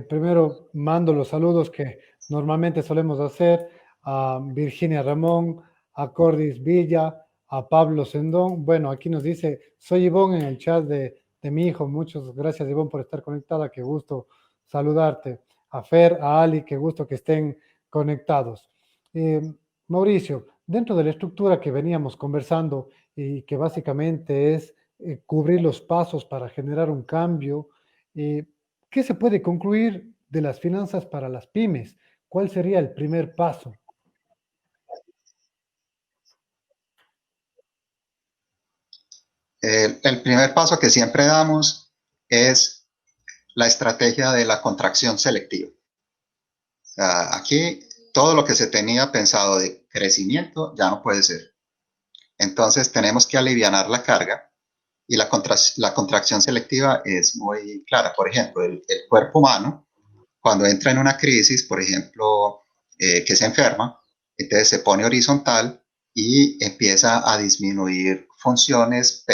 Primero mando los saludos que normalmente solemos hacer a Virginia Ramón, a Cordis Villa, a Pablo Sendón. Bueno, aquí nos dice, soy Ivonne en el chat de mi hijo. Muchas gracias, Ivonne, por estar conectada. Qué gusto saludarte. A Fer, a Ali, qué gusto que estén conectados. Eh, Mauricio, dentro de la estructura que veníamos conversando y que básicamente es cubrir los pasos para generar un cambio, eh, ¿qué se puede concluir de las finanzas para las pymes? ¿Cuál sería el primer paso? El primer paso que siempre damos es la estrategia de la contracción selectiva. O sea, aquí todo lo que se tenía pensado de crecimiento ya no puede ser. Entonces tenemos que alivianar la carga y la contracción selectiva es muy clara. Por ejemplo, el cuerpo humano, cuando entra en una crisis, por ejemplo, que se enferma, entonces se pone horizontal y empieza a disminuir funciones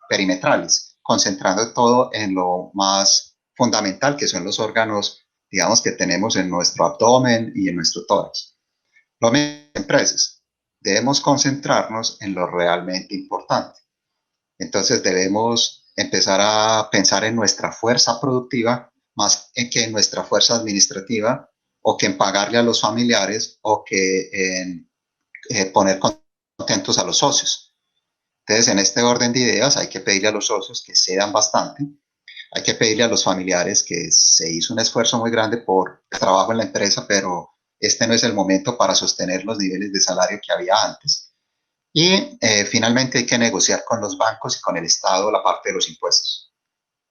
perimetrales, concentrando todo en lo más fundamental, que son los órganos, digamos, que tenemos en nuestro abdomen y en nuestro tórax. Lo mismo en empresas. Debemos concentrarnos en lo realmente importante. Entonces debemos empezar a pensar en nuestra fuerza productiva más que en nuestra fuerza administrativa o que en pagarle a los familiares o que en poner contentos a los socios. Entonces, en este orden de ideas hay que pedirle a los socios que cedan bastante, hay que pedirle a los familiares que se hizo un esfuerzo muy grande por el trabajo en la empresa, pero este no es el momento para sostener los niveles de salario que había antes. Y finalmente hay que negociar con los bancos y con el Estado la parte de los impuestos.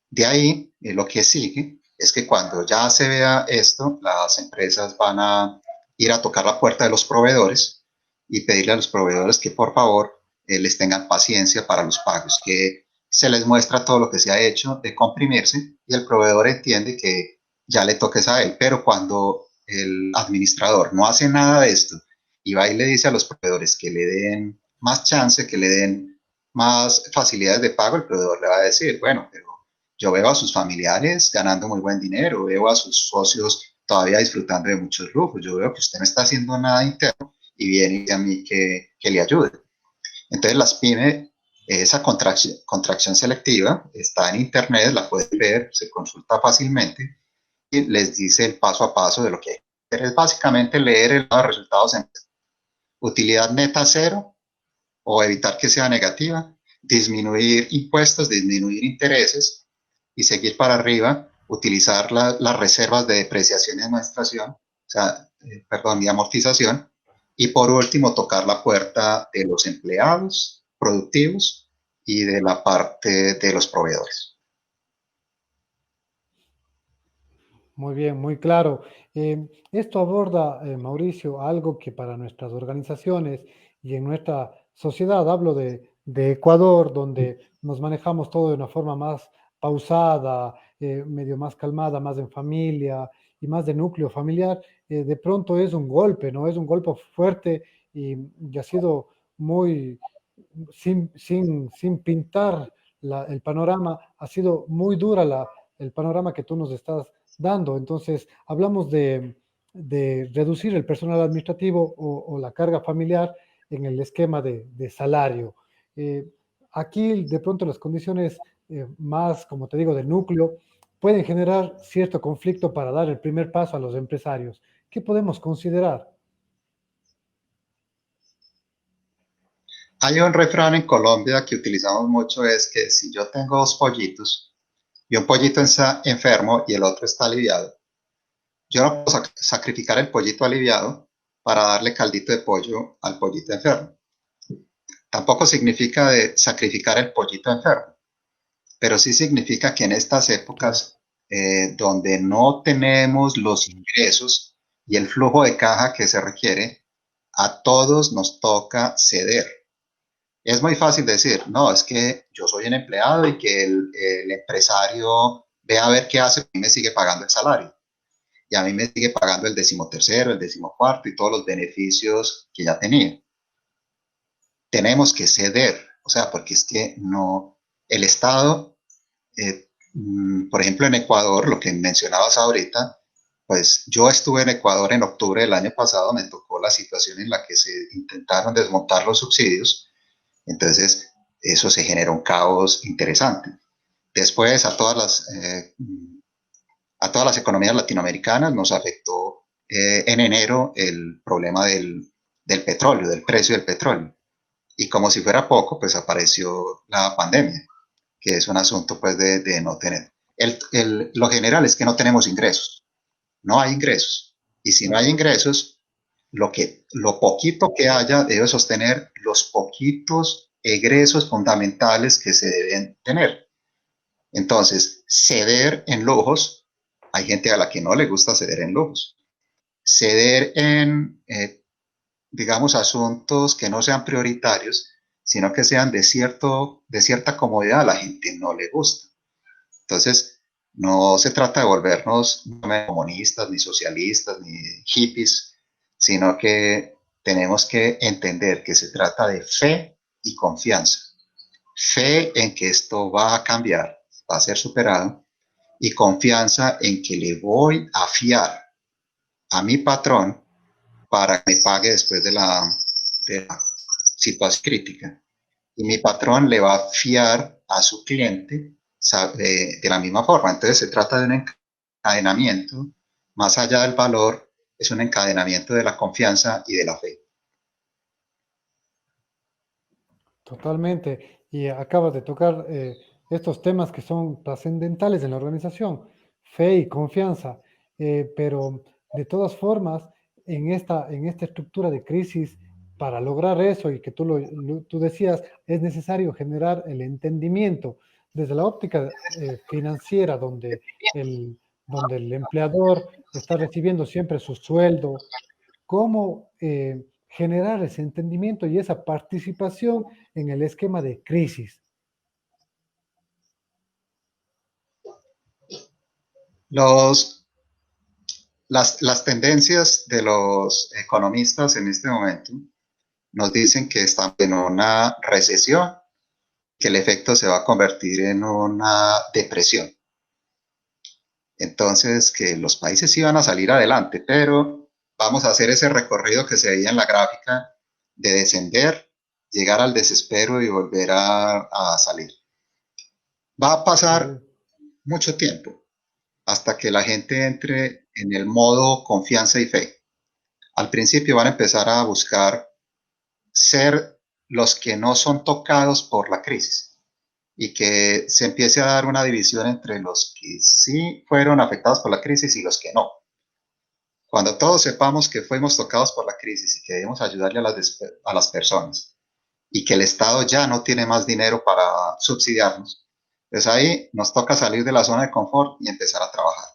De ahí, lo que sigue es que cuando ya se vea esto, las empresas van a ir a tocar la puerta de los proveedores y pedirle a los proveedores que por favor les tengan paciencia para los pagos, que se les muestra todo lo que se ha hecho de comprimirse y el proveedor entiende que ya le toques a él. Pero cuando el administrador no hace nada de esto y va y le dice a los proveedores que le den más chance, que le den más facilidades de pago, el proveedor le va a decir, bueno, pero yo veo a sus familiares ganando muy buen dinero, veo a sus socios todavía disfrutando de muchos lujos, yo veo que usted no está haciendo nada interno y viene a mí que le ayude. Entonces las pymes, esa contracción selectiva está en internet, la pueden ver, se consulta fácilmente y les dice el paso a paso de lo que hay que hacer. Es básicamente leer los resultados en utilidad neta cero o evitar que sea negativa, disminuir impuestos, disminuir intereses y seguir para arriba, utilizar las reservas de depreciación y administración, o sea, perdón, y amortización, y por último tocar la puerta de los empleados productivos y de la parte de los proveedores. Muy bien, muy claro. Esto aborda, Mauricio, algo que para nuestras organizaciones y en nuestra sociedad, hablo de Ecuador, donde nos manejamos todo de una forma más pausada, medio más calmada, más en familia y más de núcleo familiar, de pronto es un golpe, ¿no? Es un golpe fuerte y ha sido muy, sin pintar el panorama, ha sido muy dura el panorama que tú nos estás dando. Entonces, hablamos de reducir el personal administrativo o la carga familiar en el esquema de salario. Eh, aquí de pronto las condiciones más, como te digo, de núcleo, pueden generar cierto conflicto para dar el primer paso a los empresarios. ¿Qué podemos considerar? Hay un refrán en Colombia que utilizamos mucho, es que si yo tengo dos pollitos y un pollito está enfermo y el otro está aliviado, yo no puedo sacrificar el pollito aliviado para darle caldito de pollo al pollito enfermo. Tampoco significa de sacrificar el pollito enfermo, pero sí significa que en estas Claro. épocas donde no tenemos los ingresos y el flujo de caja que se requiere, a todos nos toca ceder. Es muy fácil decir, no, es que yo soy un empleado y que el empresario ve a ver qué hace y me sigue pagando el salario. Y a mí me sigue pagando el 13º, el 14º y todos los beneficios que ya tenía. Tenemos que ceder, o sea, porque es que no, el Estado, por ejemplo, en Ecuador, lo que mencionabas ahorita, pues yo estuve en Ecuador en octubre del año pasado, me tocó la situación en la que se intentaron desmontar los subsidios, entonces eso se genera un caos interesante. Después a todas las economías latinoamericanas nos afectó en enero el problema del petróleo, del precio del petróleo. Y como si fuera poco, pues apareció la pandemia, que es un asunto pues de no tener. Lo general es que no tenemos ingresos, no hay ingresos. Y si no hay ingresos, lo poquito que haya debe sostener los poquitos egresos fundamentales que se deben tener. Entonces, ceder en lujos, hay gente a la que no le gusta ceder en lujos. Ceder en, digamos, asuntos que no sean prioritarios, sino que sean de cierta comodidad, a la gente no le gusta. Entonces, no se trata de volvernos comunistas, ni socialistas, ni hippies, sino que tenemos que entender que se trata de fe y confianza. Fe en que esto va a cambiar, va a ser superado, y confianza en que le voy a fiar a mi patrón para que me pague después de la situación crítica. Y mi patrón le va a fiar a su cliente de la misma forma. Entonces se trata de un encadenamiento, más allá del valor, es un encadenamiento de la confianza y de la fe. Totalmente. Y acabas de tocar estos temas que son trascendentales en la organización, fe y confianza. Pero de todas formas, en esta estructura de crisis, para lograr eso y que tú decías, es necesario generar el entendimiento desde la óptica financiera, donde el empleador está recibiendo siempre su sueldo, cómo generar ese entendimiento y esa participación en el esquema de crisis. Los, las tendencias de los economistas en este momento nos dicen que estamos en una recesión, que el efecto se va a convertir en una depresión. Entonces, que los países sí van a salir adelante, pero vamos a hacer ese recorrido que se veía en la gráfica de descender, llegar al desespero y volver a salir. Va a pasar Sí, mucho tiempo hasta que la gente entre en el modo confianza y fe. Al principio van a empezar a buscar ser los que no son tocados por la crisis y que se empiece a dar una división entre los que sí fueron afectados por la crisis y los que no. Cuando todos sepamos que fuimos tocados por la crisis y que debemos ayudarle a las personas y que el Estado ya no tiene más dinero para subsidiarnos, pues ahí nos toca salir de la zona de confort y empezar a trabajar.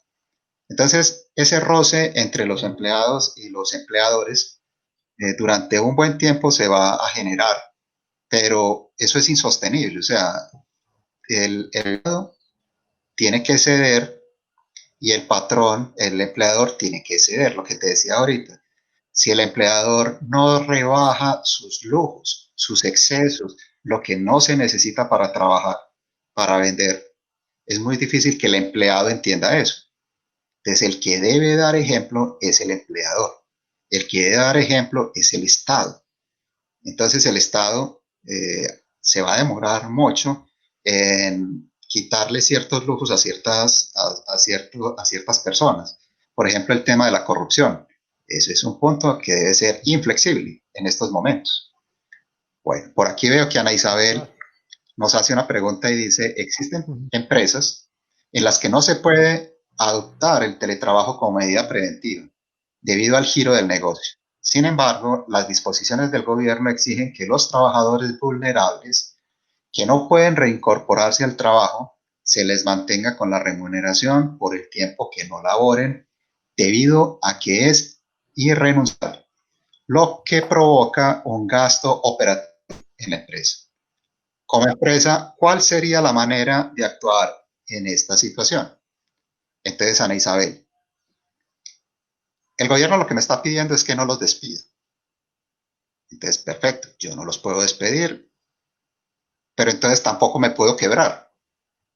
Entonces, ese roce entre los claro. empleados y los empleadores durante un buen tiempo se va a generar, pero eso es insostenible. O sea, el empleado tiene que ceder y el patrón, el empleador, tiene que ceder, lo que te decía ahorita. Si el empleador no rebaja sus lujos, sus excesos, lo que no se necesita para trabajar, para vender, es muy difícil que el empleado entienda eso. Entonces, el que debe dar ejemplo es el empleador. El que debe dar ejemplo es el Estado. Entonces, el Estado se va a demorar mucho en quitarle ciertos lujos a ciertas personas. Por ejemplo, el tema de la corrupción. Ese es un punto que debe ser inflexible en estos momentos. Bueno, por aquí veo que Ana Isabel nos hace una pregunta y dice, ¿existen empresas en las que no se puede adoptar el teletrabajo como medida preventiva debido al giro del negocio? Sin embargo, las disposiciones del gobierno exigen que los trabajadores vulnerables que no pueden reincorporarse al trabajo se les mantenga con la remuneración por el tiempo que no laboren debido a que es irrenunciable, lo que provoca un gasto operativo en la empresa. Como empresa, ¿cuál sería la manera de actuar en esta situación? Entonces, Ana Isabel, el gobierno lo que me está pidiendo es que no los despida. Entonces, perfecto, yo no los puedo despedir, pero entonces tampoco me puedo quebrar,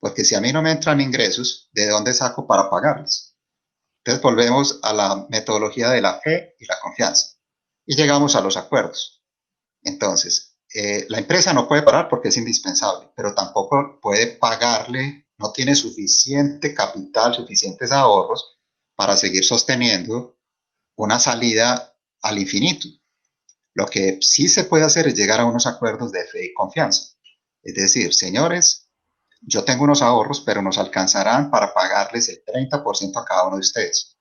porque si a mí no me entran ingresos, ¿de dónde saco para pagarles? Entonces volvemos a la metodología de la fe y la confianza y llegamos a los acuerdos. Entonces, la empresa no puede parar porque es indispensable, pero tampoco puede pagarle, no tiene suficiente capital, suficientes ahorros para seguir sosteniendo una salida al infinito. Lo que sí se puede hacer es llegar a unos acuerdos de fe y confianza. Es decir, señores, yo tengo unos ahorros, pero nos alcanzarán para pagarles el 30% a cada uno de ustedes.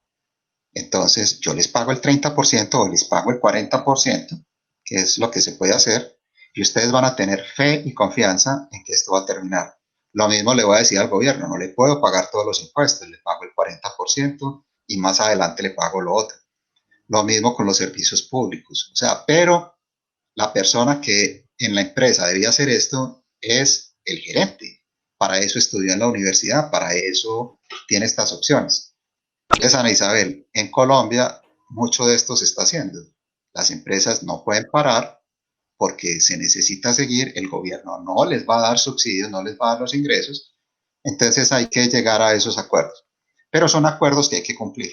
Entonces, yo les pago el 30% o les pago el 40%, que es lo que se puede hacer, y ustedes van a tener fe y confianza en que esto va a terminar. Lo mismo le voy a decir al gobierno, no le puedo pagar todos los impuestos, le pago el 40% y más adelante le pago lo otro. Lo mismo con los servicios públicos. O sea, pero la persona que en la empresa debía hacer esto es el gerente. Para eso estudió en la universidad, para eso tiene estas opciones. Entonces, Ana Isabel, en Colombia mucho de esto se está haciendo. Las empresas no pueden parar porque se necesita seguir, el gobierno no les va a dar subsidios, no les va a dar los ingresos, entonces hay que llegar a esos acuerdos. Pero son acuerdos que hay que cumplir.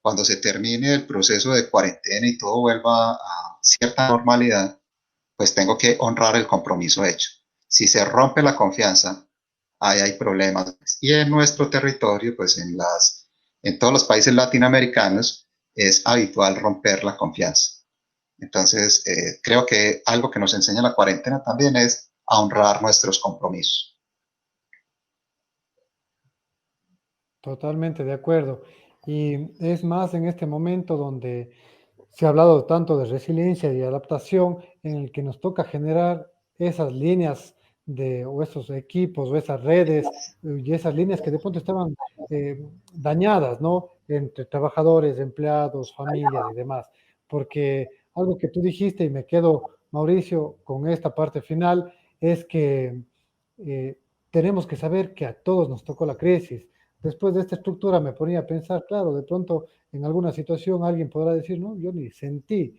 Cuando se termine el proceso de cuarentena y todo vuelva a cierta normalidad, pues tengo que honrar el compromiso hecho. Si se rompe la confianza, ahí hay problemas. Y en nuestro territorio, pues en todos los países latinoamericanos, es habitual romper la confianza. Entonces, creo que algo que nos enseña la cuarentena también es a honrar nuestros compromisos. Totalmente de acuerdo. Y es más en este momento donde se ha hablado tanto de resiliencia y adaptación, en el que nos toca generar esas líneas o esos equipos o esas redes y esas líneas que de pronto estaban dañadas, ¿no? Entre trabajadores, empleados, familias y demás. Porque algo que tú dijiste y me quedo, Mauricio, con esta parte final, es que eh, tenemos que saber que a todos nos tocó la crisis. Después de esta estructura me ponía a pensar, claro, de pronto en alguna situación alguien podrá decir, no, yo ni sentí,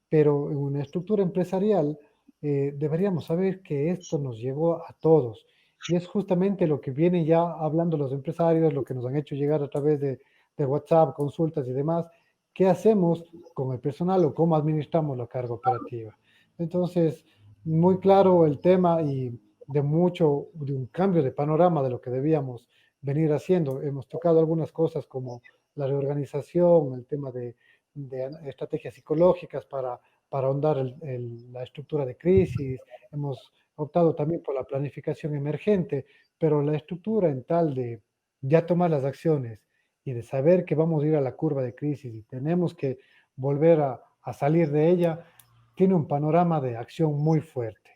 pero en una estructura empresarial deberíamos saber que esto nos llegó a todos. Y es justamente lo que vienen ya hablando los empresarios, lo que nos han hecho llegar a través de WhatsApp, consultas y demás. ¿Qué hacemos con el personal o cómo administramos la carga operativa? Entonces, muy claro el tema y de un cambio de panorama de lo que debíamos venir haciendo. Hemos tocado algunas cosas como la reorganización, el tema de estrategias psicológicas para ahondar la estructura de crisis. Hemos optado también por la planificación emergente, pero la estructura en tal de ya tomar las acciones y de saber que vamos a ir a la curva de crisis y tenemos que volver a salir de ella, tiene un panorama de acción muy fuerte.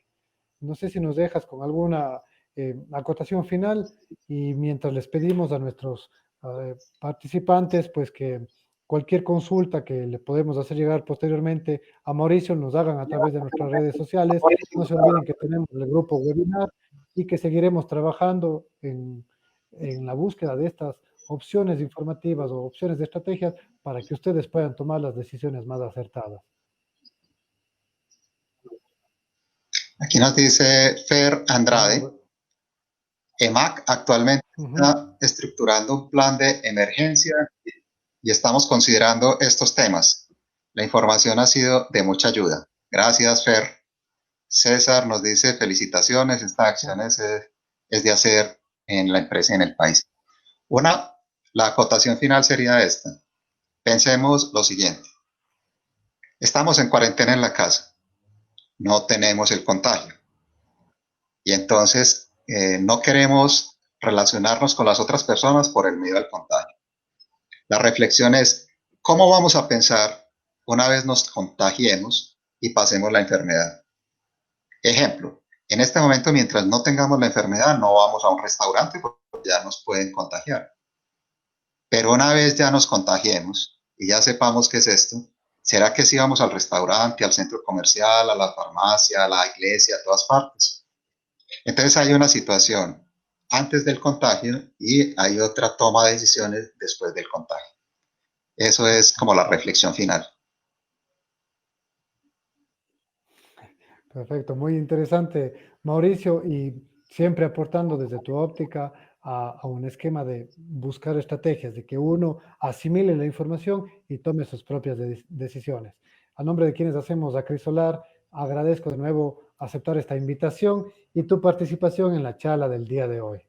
No sé si nos dejas con alguna acotación final y mientras les pedimos a nuestros participantes, pues que cualquier consulta que le podemos hacer llegar posteriormente a Mauricio nos hagan a través de nuestras redes sociales. No se olviden que tenemos el grupo webinar y que seguiremos trabajando en la búsqueda de estas opciones informativas o opciones de estrategias para que ustedes puedan tomar las decisiones más acertadas. Aquí nos dice Fer Bueno, Andrade, EMAC actualmente uh-huh. está estructurando un plan de emergencia y estamos considerando estos temas. La información ha sido de mucha ayuda. Gracias, Fer. César nos dice, felicitaciones, esta acción es de hacer en la empresa y en el país. La acotación final sería esta. Pensemos lo siguiente. Estamos en cuarentena en la casa, no tenemos el contagio y entonces no queremos relacionarnos con las otras personas por el miedo al contagio. La reflexión es, ¿cómo vamos a pensar una vez nos contagiemos y pasemos la enfermedad? Ejemplo, en este momento mientras no tengamos la enfermedad no vamos a un restaurante porque ya nos pueden contagiar. Pero una vez ya nos contagiemos y ya sepamos qué es esto, ¿será que sí vamos al restaurante, al centro comercial, a la farmacia, a la iglesia, a todas partes? Entonces hay una situación antes del contagio y hay otra toma de decisiones después del contagio. Eso es como la reflexión final. Perfecto, muy interesante, Mauricio, y siempre aportando desde tu óptica a un esquema de buscar estrategias, de que uno asimile la información y tome sus propias decisiones. A nombre de quienes hacemos Acrisolar, agradezco de nuevo aceptar esta invitación y tu participación en la charla del día de hoy.